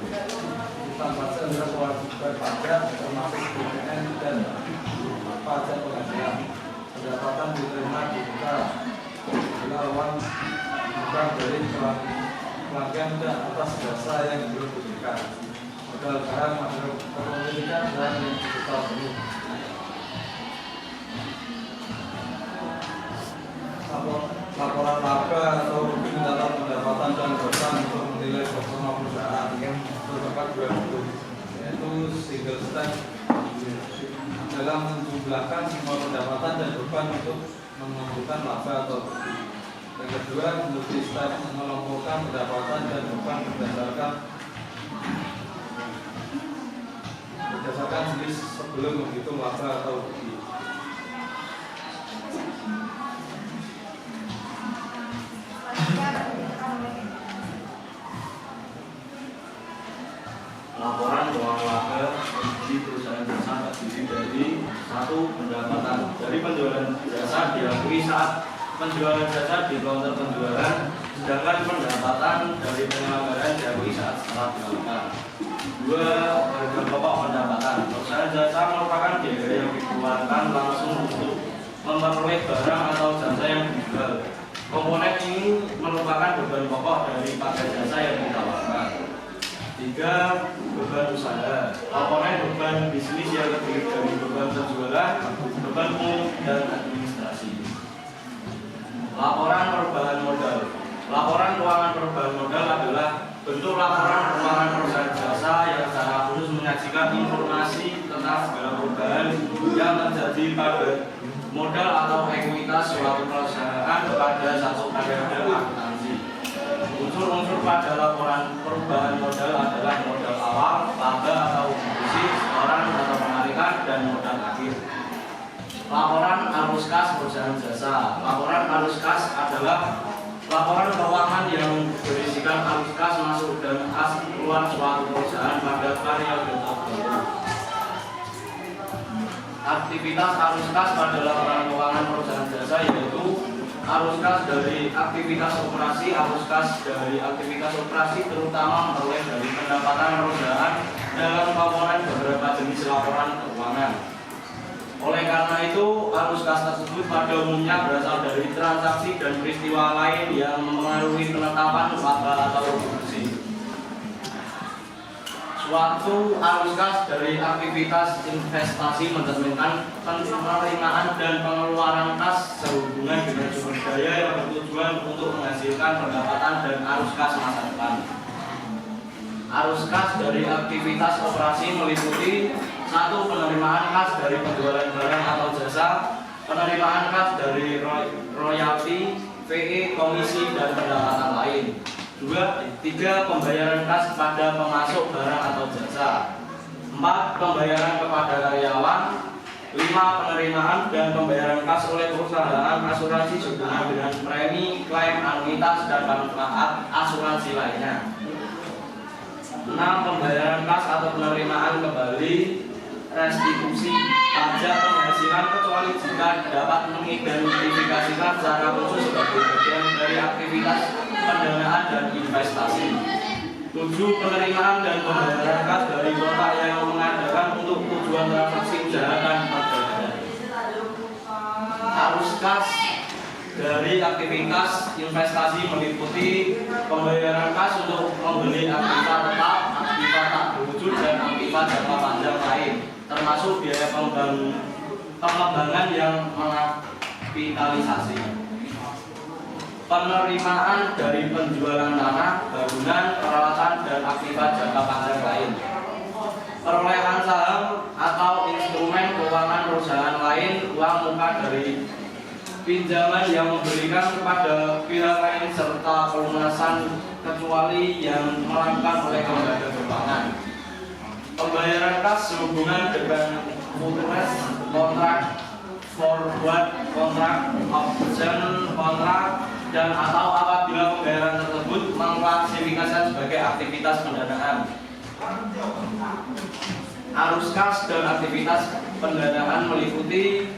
Utang pajak adalah kewajiban pajak termasuk BPN dan pajak penghasilan. Pendapatan diterima dibuka adalah uang bukan dari pelanggan dan atas jasa yang belum diberikan. Modal barang atau kepemilikan dan yang digital penuh. Laporan laba atau rugi mencatat pendapatan dan dosa untuk menilai performa perusahaan yang terdapat dua bentuk, yaitu single step dalam menjumlahkan semua pendapatan dan beban untuk menentukan laba atau rugi. Yang kedua, multi step mengelompokkan pendapatan dan beban berdasarkan jenis sebelum menghitung laba atau rugi. Laporan keuangan laba di perusahaan jasa terdiri dari 1. Pendapatan dari penjualan jasa diakui saat penjualan jasa di counter penjualan, sedangkan pendapatan dari penyelenggaraan diakui saat setelah dilakukan. 2. Harga pokok pendapatan. Perusahaan jasa merupakan biaya yang dikeluarkan langsung untuk memperoleh barang atau jasa yang dijual. Komponen ini merupakan beban pokok dari paket jasa yang ditawarkan. 3. Beban usaha. Komponen beban bisnis yang terdiri dari beban penjualan, beban pungut, dan administrasi. Laporan perubahan modal. Laporan keuangan perubahan modal adalah bentuk laporan keuangan perusahaan jasa yang secara khusus menyajikan informasi tentang segala perubahan yang terjadi pada modal atau ekuitas suatu perusahaan pada satu periode akuntansi. Unsur-unsur pada laporan perubahan modal adalah modal awal, laba atau kontribusi, setoran atau penarikan, dan modal akhir. Laporan arus kas perusahaan jasa. Laporan arus kas adalah laporan keuangan yang berisikan arus kas masuk dan kas keluar suatu perusahaan pada periode tertentu. Aktivitas arus kas pada laporan keuangan perusahaan jasa yaitu arus kas dari aktivitas operasi. Arus kas dari aktivitas operasi terutama memperoleh dari pendapatan perusahaan dalam komponen beberapa jenis laporan keuangan. Oleh karena itu, arus kas tersebut pada umumnya berasal dari transaksi dan peristiwa lain yang mempengaruhi penetapan laba atau kontribusi. Suatu arus kas dari aktivitas investasi mencerminkan penerimaan dan pengeluaran kas sehubungan dengan sumber daya yang bertujuan untuk menghasilkan pendapatan dan arus kas masa depan. Arus kas dari aktivitas operasi meliputi 1. Penerimaan kas dari penjualan barang atau jasa, penerimaan kas dari royalti, VE, komisi, dan pendapatan lain. 3. Pembayaran kas pada pemasok barang atau jasa. 4. Pembayaran kepada karyawan. 5. Penerimaan dan pembayaran kas oleh perusahaan asuransi sehubungan dengan premi, klaim, anuitas, dan manfaat asuransi lainnya. 6. Pembayaran kas atau penerimaan kembali, restitusi, pajak penghasilan kecuali jika dapat mengidentifikasikan secara khusus sebagai bagian dari aktivitas pendanaan dan investasi. 7. Penerimaan dan pembayaran kas dari kota yang mengadakan untuk tujuan transaksi usaha dan perdagangan. Arus kas dari aktivitas investasi meliputi pembayaran kas untuk membeli aktiva tetap, aktiva tak berwujud, dan aktiva jangka panjang lain, termasuk biaya pengembangan yang mengapitalisasi. Penerimaan dari penjualan tanah, bangunan, peralatan, dan aktiva jangka panjang lain. Perolehan saham atau instrumen keuangan perusahaan lain, uang muka dari pinjaman yang memberikan kepada pihak lain, serta pelunasan kecuali yang melakukan oleh lembaga keuangan. Pembayaran kas sehubungan dengan futures, kontrak, forward kontrak, option kontrak, dan atau apabila pembayaran tersebut mengklasifikasikan sebagai aktivitas pendanaan. Arus kas dan aktivitas pendanaan meliputi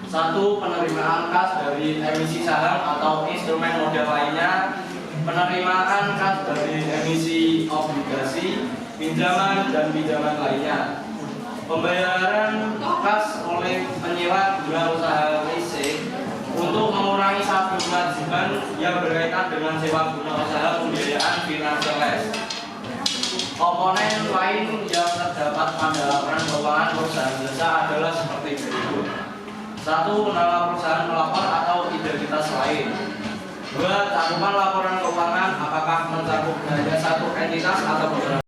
1. Penerimaan kas dari emisi saham atau instrumen modal lainnya, penerimaan kas dari emisi obligasi, pinjaman, dan pinjaman lainnya. Pembayaran kas oleh penyewa guna usaha leasing untuk mengurangi satu kewajiban yang berkaitan dengan sewa guna usaha pembiayaan finansial. Komponen lain yang terdapat pada laporan keuangan perusahaan jasa adalah seperti berikut. 1. Nama perusahaan pelapor atau identitas lain. 2. Cakupan laporan keuangan apakah mencakup hanya satu entitas atau beberapa.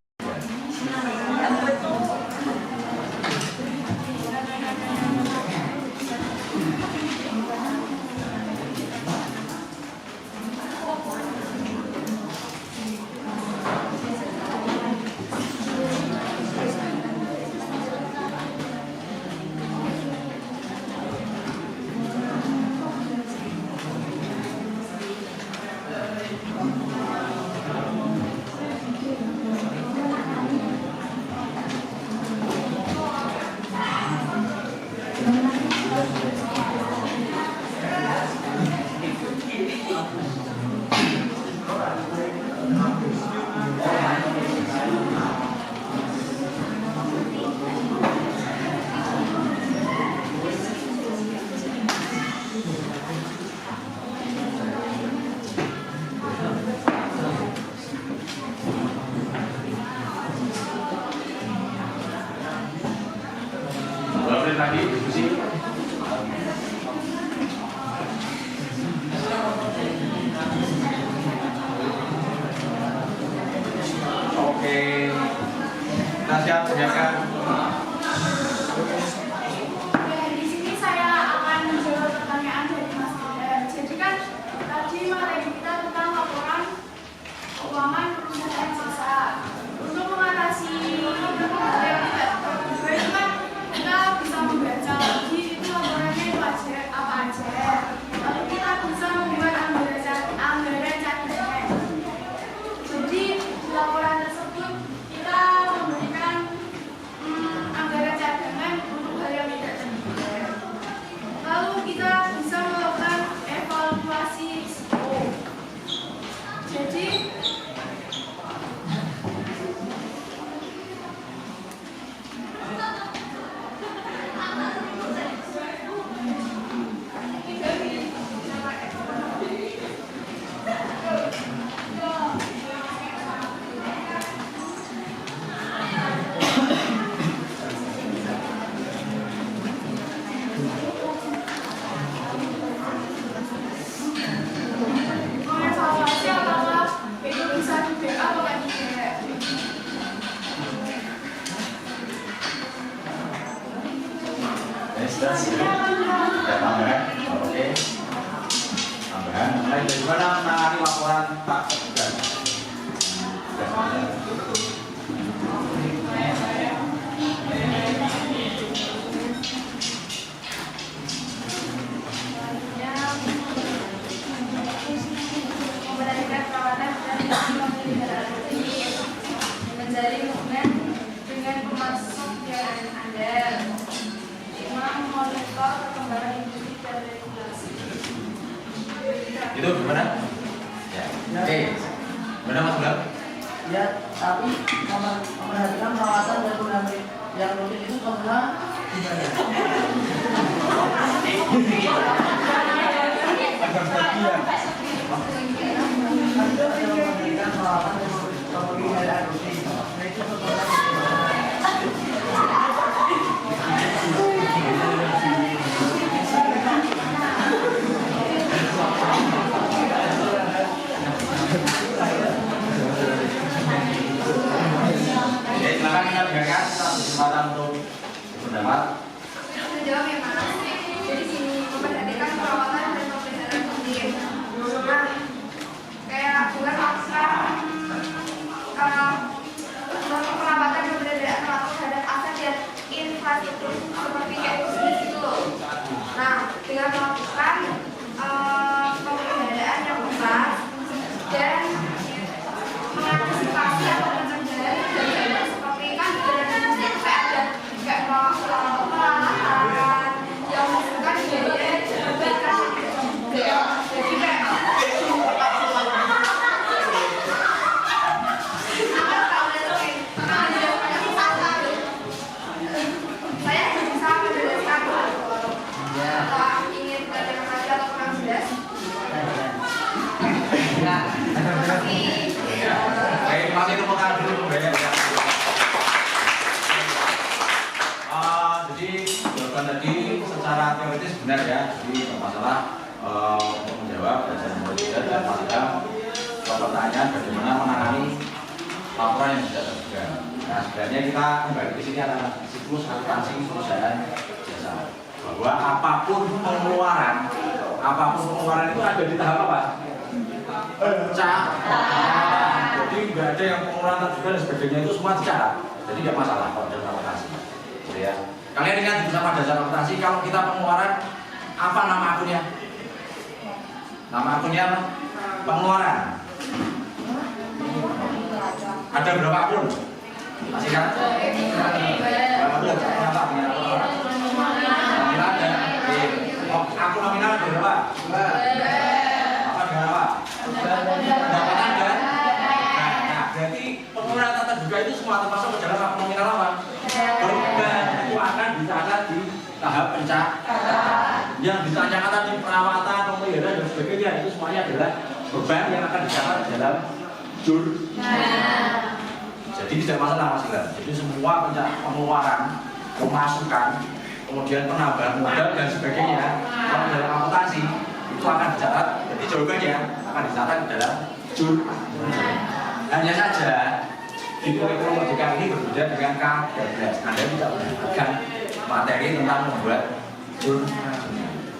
Lagi diskusi. Oke, nasihat silakan. Di sini saya akan menjawab pertanyaan dari Mas Yuda. Jadi kan Mulai dari mana menangani laporan Pak Gibran? Memberikan perawatan dan pemeliharaan rutin, menjalin hubungan dengan pemasok dan andal, 5. Memonitor perkembangan industri dan regulasi. Itu gimana? Ya. Oke. Gimana Mas Bang? Ya, tapi memperhatikan perawatan dan pendamping yang rutin itu semua gimana? Ada memberikan perawatan dan pemeliharaan rutin. Nah, itu Oke, silakan kita dengarkan kesempatan untuk pendapat. Menjawab ya Mas. Jadi sini memperhatikan perawatan dan pemeliharaan rutin. Nah, kayak bukan melakukan perawatan dan pemeliharaan terhadap aset dan infrastruktur seperti kayak bisnis gitu loh. Nah, dengan melakukan pemeliharaan yang benar dan mengantisipasi atau mencegah kejadian seperti kan dengan bisnis kayak ada kayak peralatan yang menghasilkan biaya perbaikan jadi kayak saya bisa menjelaskan apakah ingin berterima kasih atau kurang jelas. Baik, masih tepuk tangan dulu ya. Jadi jawaban tadi secara teoritis benar ya. Jadi masalah untuk menjawab dan menjawab dan pastikan pertanyaan bagaimana menangani laporan yang sudah terbuka. Nah, sebenarnya kita kembali ke sini adalah siklus akuntansi perusahaan jasa. Bahwa apapun pengeluaran itu ada di tahap apa? Pencatatan. Jadi nggak ada yang pengeluaran terbuka dan sebagainya itu semua dicatat. Jadi nggak masalah kalau dalam akuntansi. Jadi ya, kalian ingat bersama dasar akuntansi kalau kita pengeluaran apa nama akunnya? Nama akunnya apa? Pengeluaran. Ada berapa akun? Masih kan? Berapa akun? Kenapa? Nominal ada. Akun nominal ada berapa? Apa dengan apa? Pendapatan ada. Nah, berarti pengeluaran tata terbuka itu semua termasuk ke dalam akun nominal apa? Beban itu akan dicatat di tahap pencatatan. Yang ditanyakan tadi perawatan, pemeliharaan dan sebagainya itu semuanya adalah beban yang akan dicatat di dalam jur. Jadi tidak masalah Mas Ilham. Jadi semua pengeluaran, pemasukan, kemudian penambahan modal dan sebagainya kalau dalam akuntansi itu akan dicatat. Jadi jawabannya akan dicatat di dalam jur. Hanya saja di kurikulum Merdeka ini berbeda dengan K13. Anda tidak mendapatkan materi tentang membuat jur.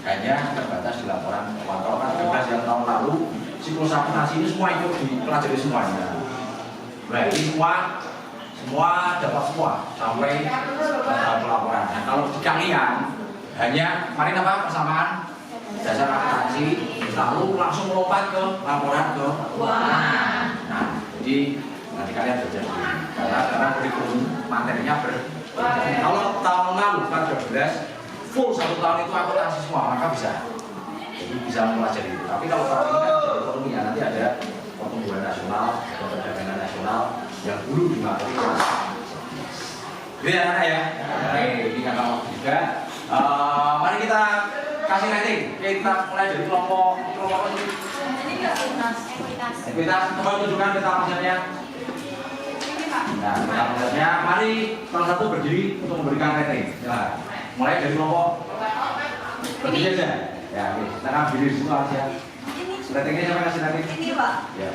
Hanya terbatas di laporan pemantauan K13 yang tahun lalu. Siklus akuntansi ini semua ikut dipelajari semuanya. Berarti semua dapat semua sampai pelaporan. Nah, kalau di kalian hanya kemarin apa persamaan dasar akuntansi lalu langsung melompat ke laporan ke keuangan. Nah, jadi nanti kalian belajar dulu karena kurikulum materinya kalau tahun lalu 14 full 1 tahun itu akuntansi semua maka bisa. Jadi bisa mempelajari itu. Tapi kalau tahun ini kan ekonomi ya nanti ada pertumbuhan nasional, ada perdagangan nasional yang dulu di materi itu ya anak ya. Ini kan kalau juga. Mari kita kasih rating. Oke, kita mulai dari kelompok apa ini? Ekuitas. Coba tunjukkan peta pasarnya. Nah, peta pasarnya. Mari salah satu berdiri untuk memberikan rating. Ya. Mulai dari kelompok. Berdiri aja. Ya, oke. Kita akan berdiri di situ aja. Ratingnya siapa kasih rating? Ini Pak. Ya.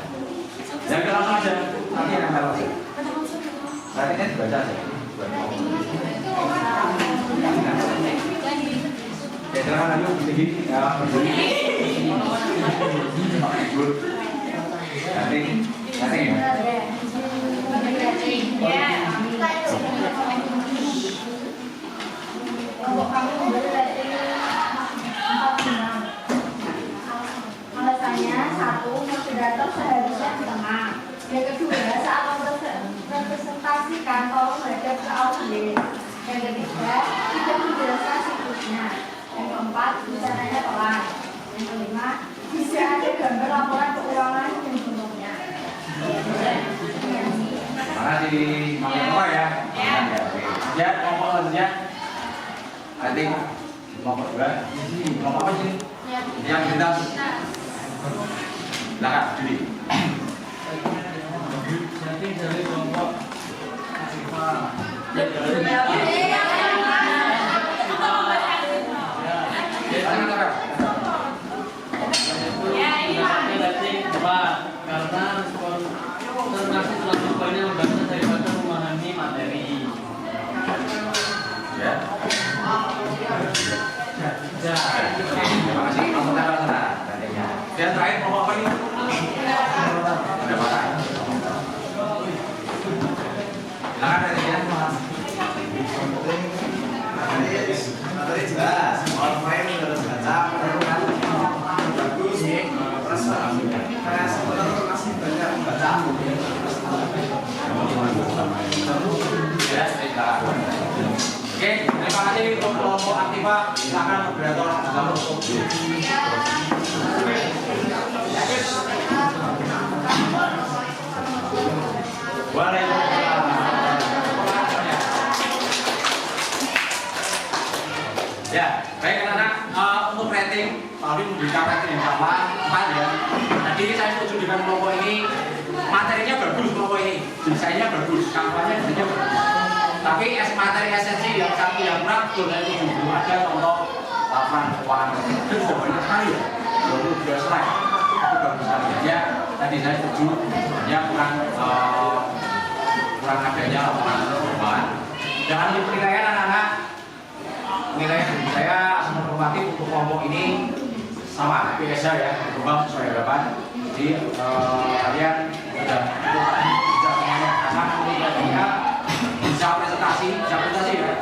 Yang kita langsung aja. Nanti yang nempel aja. Ratingnya dibaca aja. Ya, silakan lanjut tinggi. Ya, berdiri. Misalnya satu, moderator seharusnya di tengah. Yang kedua, saat mempresentasikan tolong menghadap ke audiens. Yang ketiga, tidak menjelaskan siklusnya. Yang keempat, bicaranya pelan. Yang kelima, bisa ada gambar laporan keuangan dan bentuknya. Mana di Mama ya? Ya, kelompok selanjutnya. Nanti kelompok dua. Kelompok apa sih? Yang kita. Silakan, Juli. Jadi dari kelompok Asifa. Karena konsentrasi terlalu banyak membaca daripada memahami materi. Ya. Terima kasih. Kamu taruh sana. Dan terakhir kelompok apa ini? Pendapatan. Silakan dari dia. Materi jelas, orang main harus baca, bagus, terus kayak sebenarnya masih banyak membaca. Ya, silakan. Oke, terima kasih untuk kelompok Aktiva. Silakan moderator dalam ya, baik anak-anak, untuk rating, Pak Alvin memberikan rating yang sama, 4 ya. Jadi saya setuju dengan kelompok ini, materinya bagus kelompok ini, desainnya bagus, kampanye desainnya bagus. Tapi materi esensi yang satu yang kurang betul dari 70 ada contoh laporan keuangan. Itu sudah banyak sekali ya, 22 slide. Itu bagus sekali ya. Tadi saya setuju, ya kurang adanya laporan keuangan. Jangan lupa penilaian anak-anak. Penilaian dari saya normatif untuk kelompok ini sama biasa ya, berkembang sesuai harapan. Jadi kalian sudah semuanya anak menilainya bisa presentasi ya.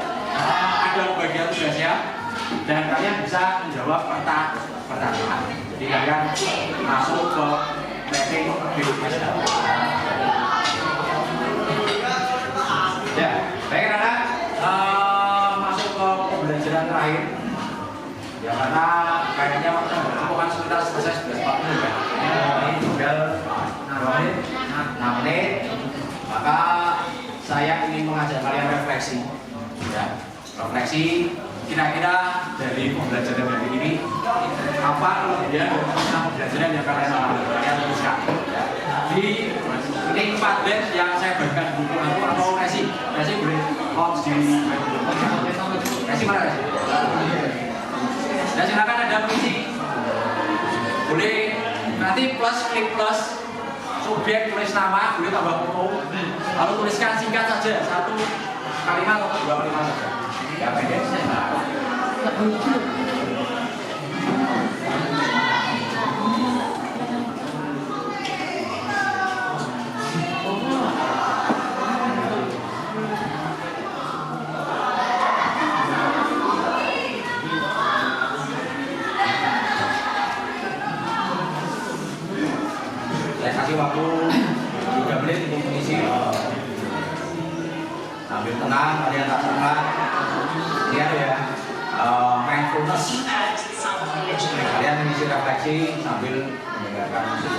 Ada bagian tugasnya dan kalian bisa menjawab pertanyaan. Jadi kalian masuk ke rating berikutnya. Ya, baik anak. Masuk ke pembelajaran terakhir. Ya karena kayaknya waktu cukup kan sekitar selesai 11.40 ya. Ini tinggal 6 menit. Maka saya ingin mengajak kalian refleksi. Ya, refleksi kira-kira dari pembelajaran hari ini apa kemudian pembelajaran yang kalian teruskan. Ya. Di ini 4 bed yang saya bagikan di buku itu atau resi boleh launch di resi mana resi? Dan silakan ada mengisi, boleh nanti klik plus subjek tulis nama, boleh tambah foto, lalu tuliskan singkat saja 1 kalimat atau 2 kalimat saja. Ya pendek. Saya kasih waktu 3 menit untuk mengisi. Sambil tenang, kalian tak tenang. Lihat ya, mindfulness. Kalian mengisi refleksi sambil mendengarkan musik.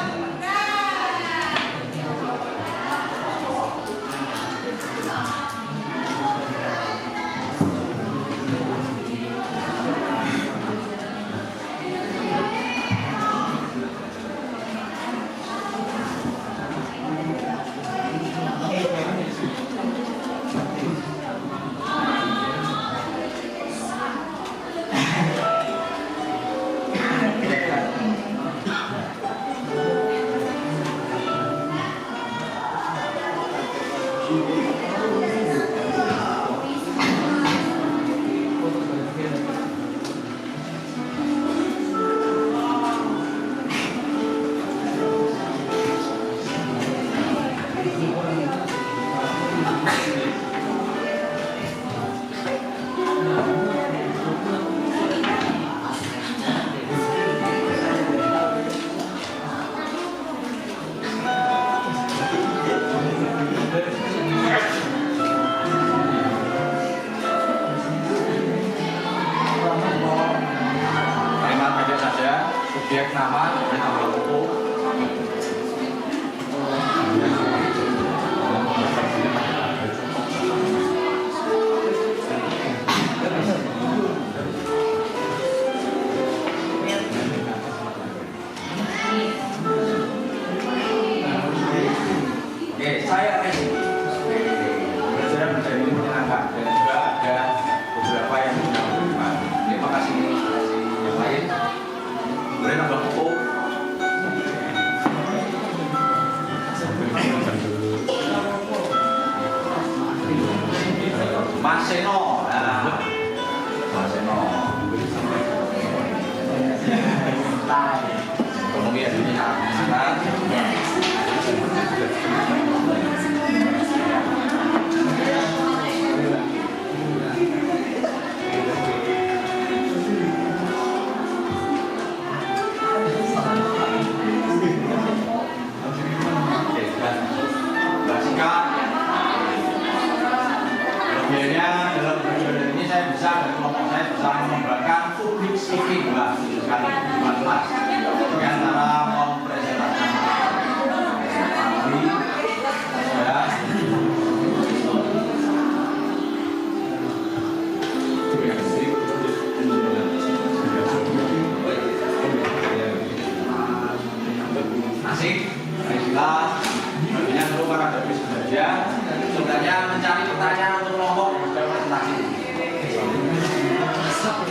asing, istilah, baginya perlu para habis belajar, sebenarnya mencari pertanyaan untuk kelompok dan presentasi.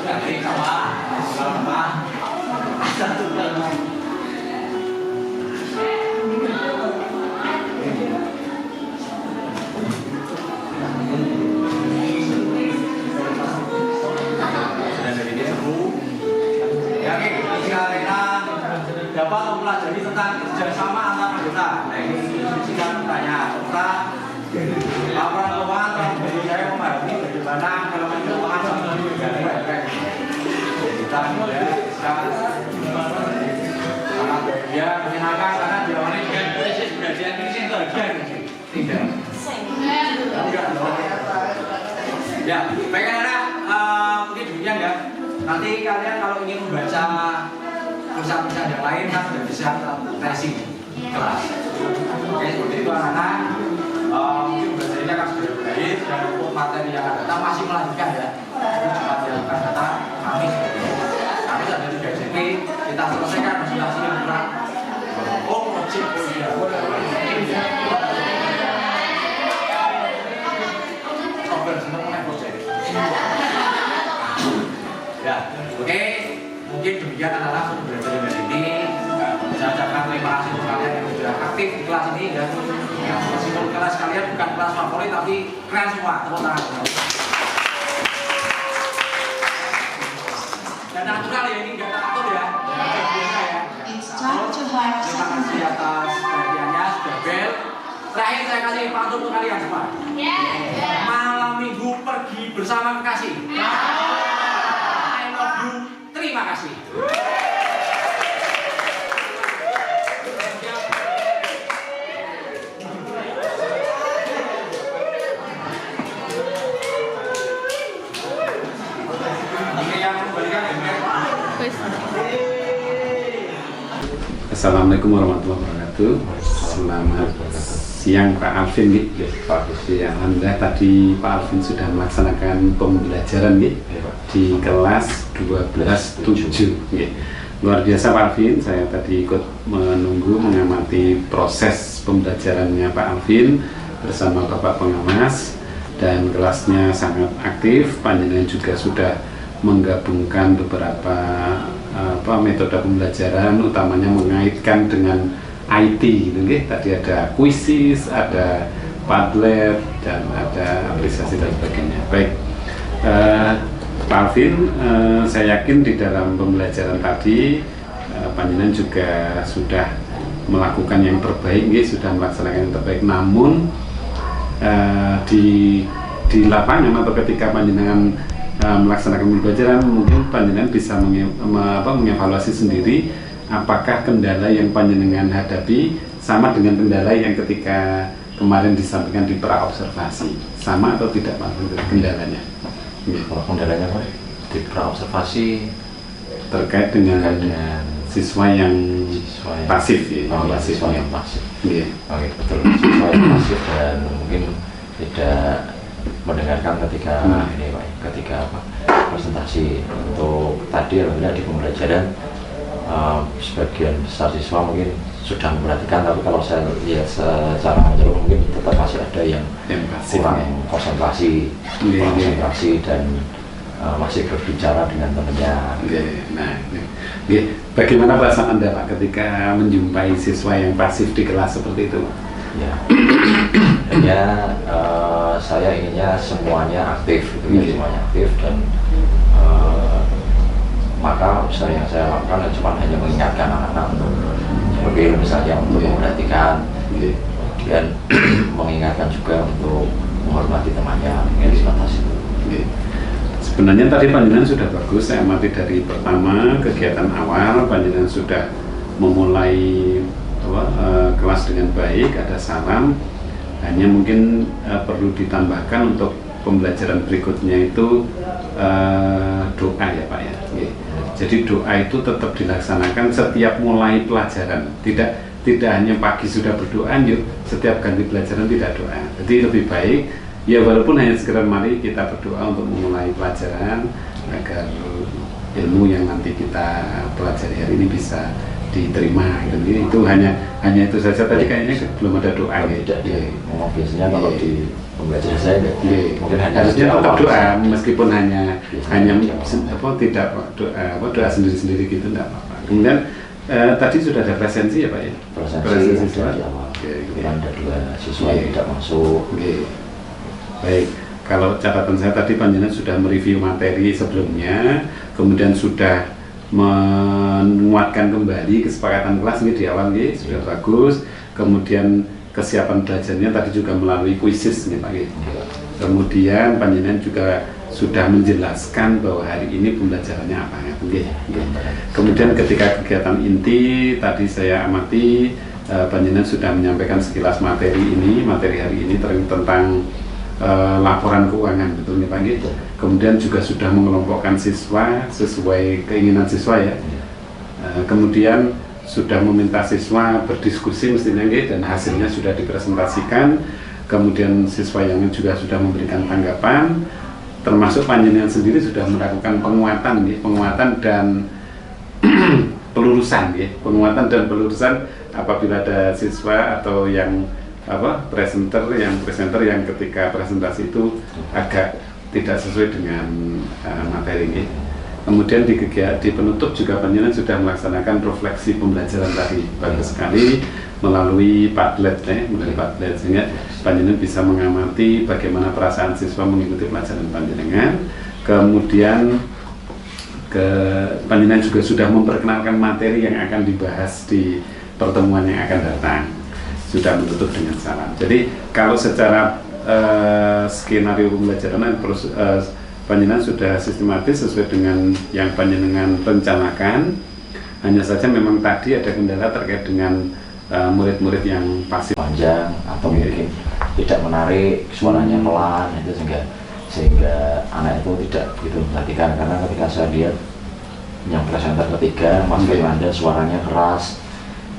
Jadi sama, satu lagi. Dapat mempelajari tentang kerjasama antar anggota. Nah ini silakan bertanya. Serta laporan keuangan telah memberi saya memahami bagaimana elemen keuangan sama negara. Kita sangat bahagia, menyenangkan karena diawali dengan proses belajar ini sih bagian tidak. Enggak dong. Ya, baik anak-anak, mungkin demikian ya. Nanti kalian kalau ingin membaca perusahaan-perusahaan yang lain kan sudah bisa tracing kelas. Oke, seperti itu anak-anak. Mungkin belajarnya akan sudah baik dan untuk materi yang akan datang masih melanjutkan ya. Materi yang akan datang kami ada 3 JP kita selesaikan presentasi yang kurang. Oh, wajib software semua project. Ya, oke. Mungkin demikian anak-anak untuk belajar dari ini. Saya ucapkan terima kasih untuk kalian yang sudah aktif di kelas ini ya. Meskipun kelas kalian bukan kelas favorit tapi keren semua. Tepuk tangan. Dan natural ya, ini nggak teratur ya. Biasa ya. Terima kasih atas perhatiannya sudah bel. Terakhir saya kasih pantun untuk kalian semua. Malam minggu pergi bersama kekasih. I love you. Terima kasih. Assalamualaikum warahmatullahi wabarakatuh. Selamat siang Pak Alvin. Alhamdulillah tadi Pak Alvin sudah melaksanakan pembelajaran di kelas 12.7. Luar biasa Pak Alvin, saya tadi ikut menunggu mengamati proses pembelajarannya Pak Alvin bersama Bapak Pengawas, dan kelasnya sangat aktif. Panjenengan juga sudah menggabungkan beberapa metode pembelajaran, utamanya mengaitkan dengan IT gitu, tadi ada kuisis, ada Padlet, dan ada apresiasi dan sebagainya. Baik, Pak Alvin, saya yakin di dalam pembelajaran tadi panjenengan juga sudah melakukan yang terbaik, sudah melaksanakan yang terbaik. Namun di lapangan atau ketika panjenengan melaksanakan pembelajaran, mungkin panjenengan bisa mengevaluasi sendiri apakah kendala yang panjenengan hadapi sama dengan kendala yang ketika kemarin disampaikan di pra-observasi, sama atau tidak Pak kendalanya? Kalau kendalanya Pak di pra-observasi terkait dengan siswa yang pasif ya. Siswa yang pasif. Iya. Oke, betul. Siswa yang pasif dan mungkin tidak mendengarkan ketika ini Pak, ketika presentasi. Untuk tadi alhamdulillah di pembelajaran sebagian besar siswa mungkin sudah memperhatikan, tapi kalau saya lihat secara menyeluruh mungkin tetap masih ada yang kurang konsentrasi dan masih berbicara dengan temannya. Nah, bagaimana perasaan Anda Pak ketika menjumpai siswa yang pasif di kelas seperti itu? Ya, hanya saya inginnya semuanya aktif, semuanya aktif, dan maka usaha yang saya lakukan cuma hanya mengingatkan anak-anak untuk sebagai misalnya untuk memperhatikan, kemudian mengingatkan juga untuk menghormati temannya, dibatasi. Sebenarnya tadi panjenengan sudah bagus, saya amati dari pertama kegiatan awal panjenengan sudah memulai kelas dengan baik, ada salam. Hanya mungkin perlu ditambahkan untuk pembelajaran berikutnya itu doa ya Pak ya. Jadi doa itu tetap dilaksanakan setiap mulai pelajaran, tidak hanya pagi sudah berdoa, yuk setiap ganti pelajaran tidak doa. Jadi lebih baik ya, walaupun hanya sekedar mari kita berdoa untuk memulai pelajaran agar ilmu yang nanti kita pelajari hari ini bisa diterima gitu. Itu hanya itu saja tadi kayaknya belum ada doa tidak biasanya kalau di pembelajaran saya mungkin hanya harusnya tetap doa meskipun hanya tidak doa sendiri gitu enggak apa-apa. Kemudian tadi sudah ada presensi ya Pak ya? Presensi siswa di awal. Ada 2 siswa yang tidak masuk. Baik, kalau catatan saya tadi panjenengan sudah mereview materi sebelumnya, kemudian sudah menguatkan kembali kesepakatan kelas ini di awal nih, sudah bagus. Kemudian kesiapan belajarnya tadi juga melalui kuisis nih Pak. Kemudian panjenengan juga sudah menjelaskan bahwa hari ini pembelajarannya apa ya. Kemudian ketika kegiatan inti tadi saya amati panjenengan sudah menyampaikan sekilas materi hari ini tentang laporan keuangan, betul nih Pak? Kemudian juga sudah mengelompokkan siswa sesuai keinginan siswa ya. Kemudian sudah meminta siswa berdiskusi mestinya dan hasilnya sudah dipresentasikan. Kemudian siswa yang juga sudah memberikan tanggapan, termasuk panjenengan sendiri sudah melakukan penguatan dan pelurusan penguatan dan pelurusan apabila ada siswa atau yang presenter yang ketika presentasi itu agak tidak sesuai dengan materi ini. Kemudian di penutup juga panjenengan sudah melaksanakan refleksi pembelajaran tadi bagus sekali melalui Padlet sehingga panjenengan bisa mengamati bagaimana perasaan siswa mengikuti pelajaran panjenengan. Kemudian panjenengan juga sudah memperkenalkan materi yang akan dibahas di pertemuan yang akan datang, sudah menutup dengan salam. Jadi kalau secara skenario pembelajaran panjenengan sudah sistematis sesuai dengan yang panjenengan rencanakan. Hanya saja memang tadi ada kendala terkait dengan murid-murid yang pasif panjang atau mungkin tidak menarik, suaranya pelan itu sehingga anak itu tidak begitu memperhatikan. Karena ketika saya lihat yang presenter ketiga Mas Firmanda suaranya keras,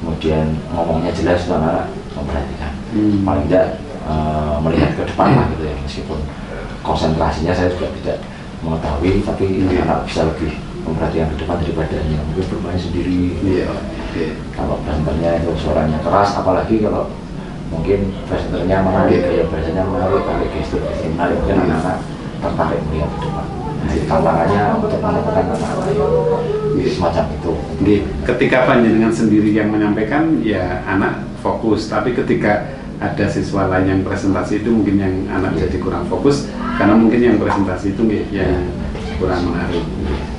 kemudian ngomongnya jelas, itu anak memperhatikan. Paling tidak melihat ke depan lah gitu ya, meskipun konsentrasinya saya juga tidak mengetahui, tapi anak bisa lebih memperhatikan ke depan daripada hanya mungkin bermain sendiri. Kalau presenternya itu suaranya keras, apalagi kalau mungkin presenternya menarik, gaya bahasanya menarik, pakai gestur menarik, mungkin anak-anak tertarik melihat ke depan. Tantangannya untuk menemukan anak-anak yang semacam itu. Ketika panjenengan sendiri yang menyampaikan, ya anak fokus. Tapi ketika ada siswa lain yang presentasi itu mungkin yang anak jadi kurang fokus karena mungkin yang presentasi itu yang kurang menarik.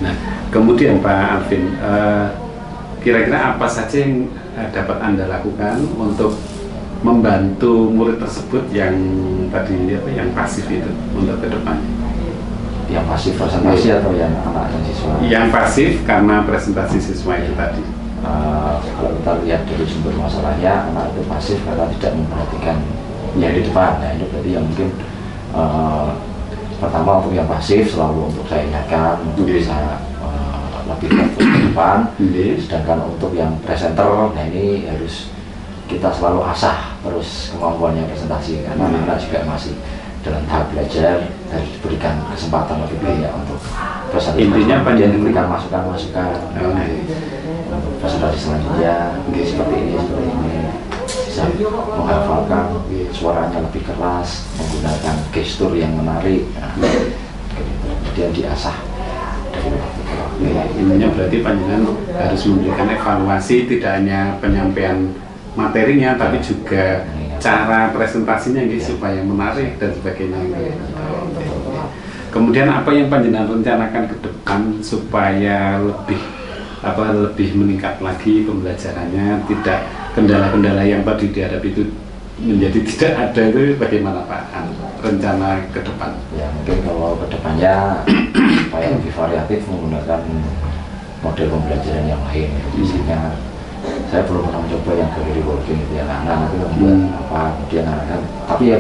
Nah, kemudian Pak Alvin, kira-kira apa saja yang dapat Anda lakukan untuk membantu murid tersebut yang tadi yang pasif itu untuk ke depan? Yang pasif presentasi atau yang anak dan siswa? Yang pasif karena presentasi siswa itu tadi. Kalau kita lihat dari sumber masalahnya, anak itu pasif karena tidak memperhatikan yang di depan. Nah, itu berarti yang mungkin pertama untuk yang pasif selalu untuk saya ingatkan untuk bisa lebih fokus ke depan. Sedangkan untuk yang presenter, nah ini harus kita selalu asah terus kemampuannya presentasi karena anak juga masih dalam tahap belajar, harus diberikan kesempatan lebih banyak untuk presentasi. Intinya panjang diberikan masukan-masukan untuk presentasi selanjutnya seperti ini bisa menghafalkan suaranya lebih keras, menggunakan gestur yang menarik, kemudian diasah dari waktu ke waktu. Intinya berarti panjenengan harus memberikan evaluasi tidak hanya penyampaian materinya tapi juga cara presentasinya supaya menarik dan sebagainya. Kemudian apa yang panjenengan rencanakan ke depan supaya lebih meningkat lagi pembelajarannya, tidak kendala-kendala yang tadi dihadapi itu menjadi tidak ada, itu bagaimana Pak rencana ke depan? Ya mungkin kalau ke depannya supaya lebih variatif menggunakan model pembelajaran yang lain. Misalnya saya belum pernah mencoba yang gallery working gitu ya, anak nanti membuat apa, kemudian anak tapi ya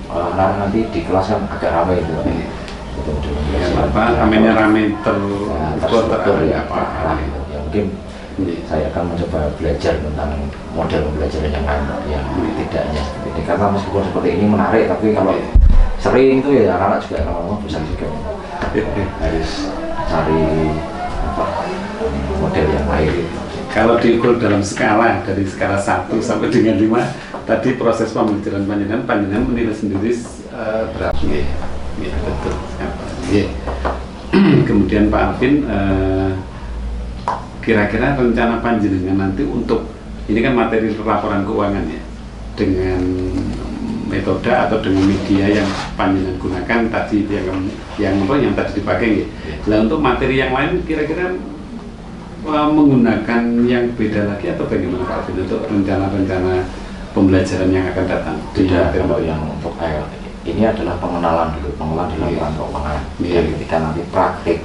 anak nanti di kelas kan agak ramai itu. Ramainya rame terstruktur ya apa gitu. Ya mungkin saya akan mencoba belajar tentang model pembelajaran yang lain yang tidaknya seperti ini, karena meskipun seperti ini menarik tapi kalau sering itu ya anak-anak juga lama-lama bosan juga. Harus cari model yang lain. Kalau diukur dalam skala dari skala 1 sampai dengan 5, tadi proses pembelajaran panjenengan menilai sendiri berapa? Iya, betul. Iya. Kemudian Pak Alvin, kira-kira rencana panjenengan nanti untuk ini kan materi laporan keuangan ya, dengan metode atau dengan media yang panjenengan gunakan tadi yang tadi dipakai ya. Nah, untuk materi yang lain kira-kira menggunakan yang beda lagi atau bagaimana Pak Alvin untuk rencana-rencana pembelajaran yang akan datang? Tidak, kalau yang untuk ini adalah pengenalan di laporan keuangan. Dan ketika nanti praktik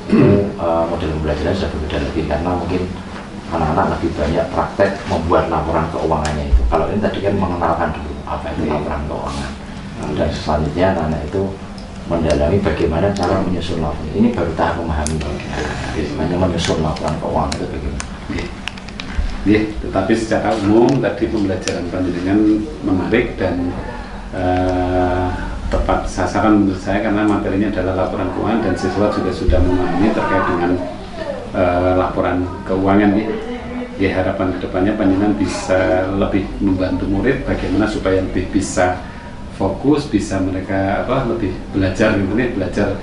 itu model pembelajaran sudah berbeda lagi, karena mungkin anak-anak lebih banyak praktek membuat laporan keuangannya itu. Kalau ini tadi kan mengenalkan dulu apa itu laporan keuangan, dan selanjutnya anak-anak itu mendalami bagaimana cara menyusun laporan. Ini baru tahap memahami bagaimana menyusun laporan keuangan itu bagaimana. Ya, tetapi secara umum tadi pembelajaran panjenengan menarik dan tepat sasaran menurut saya, karena materinya adalah laporan keuangan dan siswa juga sudah memahami terkait dengan laporan keuangan ya. Ya, harapan kedepannya panjenengan bisa lebih membantu murid bagaimana supaya lebih bisa fokus, bisa mereka lebih belajar gitu nih, belajar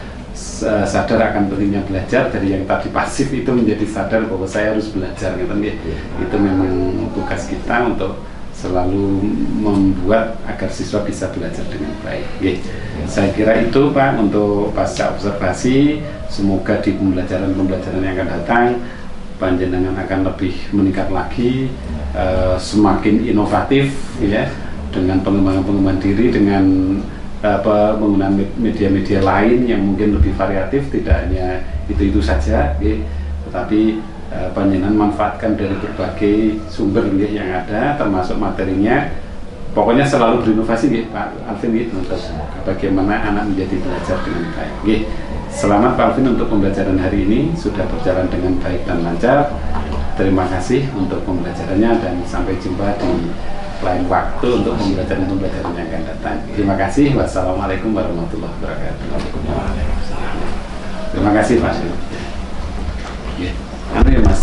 sadar akan pentingnya belajar, dari yang tadi pasif itu menjadi sadar bahwa saya harus belajar gitu nih. Itu memang tugas kita untuk selalu membuat agar siswa bisa belajar dengan baik. Saya kira itu Pak untuk pasca observasi. Semoga di pembelajaran yang akan datang panjenengan akan lebih meningkat lagi, semakin inovatif ya, dengan pengembangan diri, dengan penggunaan media-media lain yang mungkin lebih variatif, tidak hanya itu saja, tetapi panjenengan manfaatkan dari berbagai sumber yang ada, termasuk materinya. Pokoknya selalu berinovasi Pak Alvin untuk bagaimana anak menjadi belajar dengan baik. Selamat Pak Alvin untuk pembelajaran hari ini, sudah berjalan dengan baik dan lancar. Terima kasih untuk pembelajarannya dan sampai jumpa di lain waktu untuk pembelajaran yang akan datang. Terima kasih. Wassalamualaikum warahmatullahi wabarakatuh. Terima kasih Pak. Ya, Mas.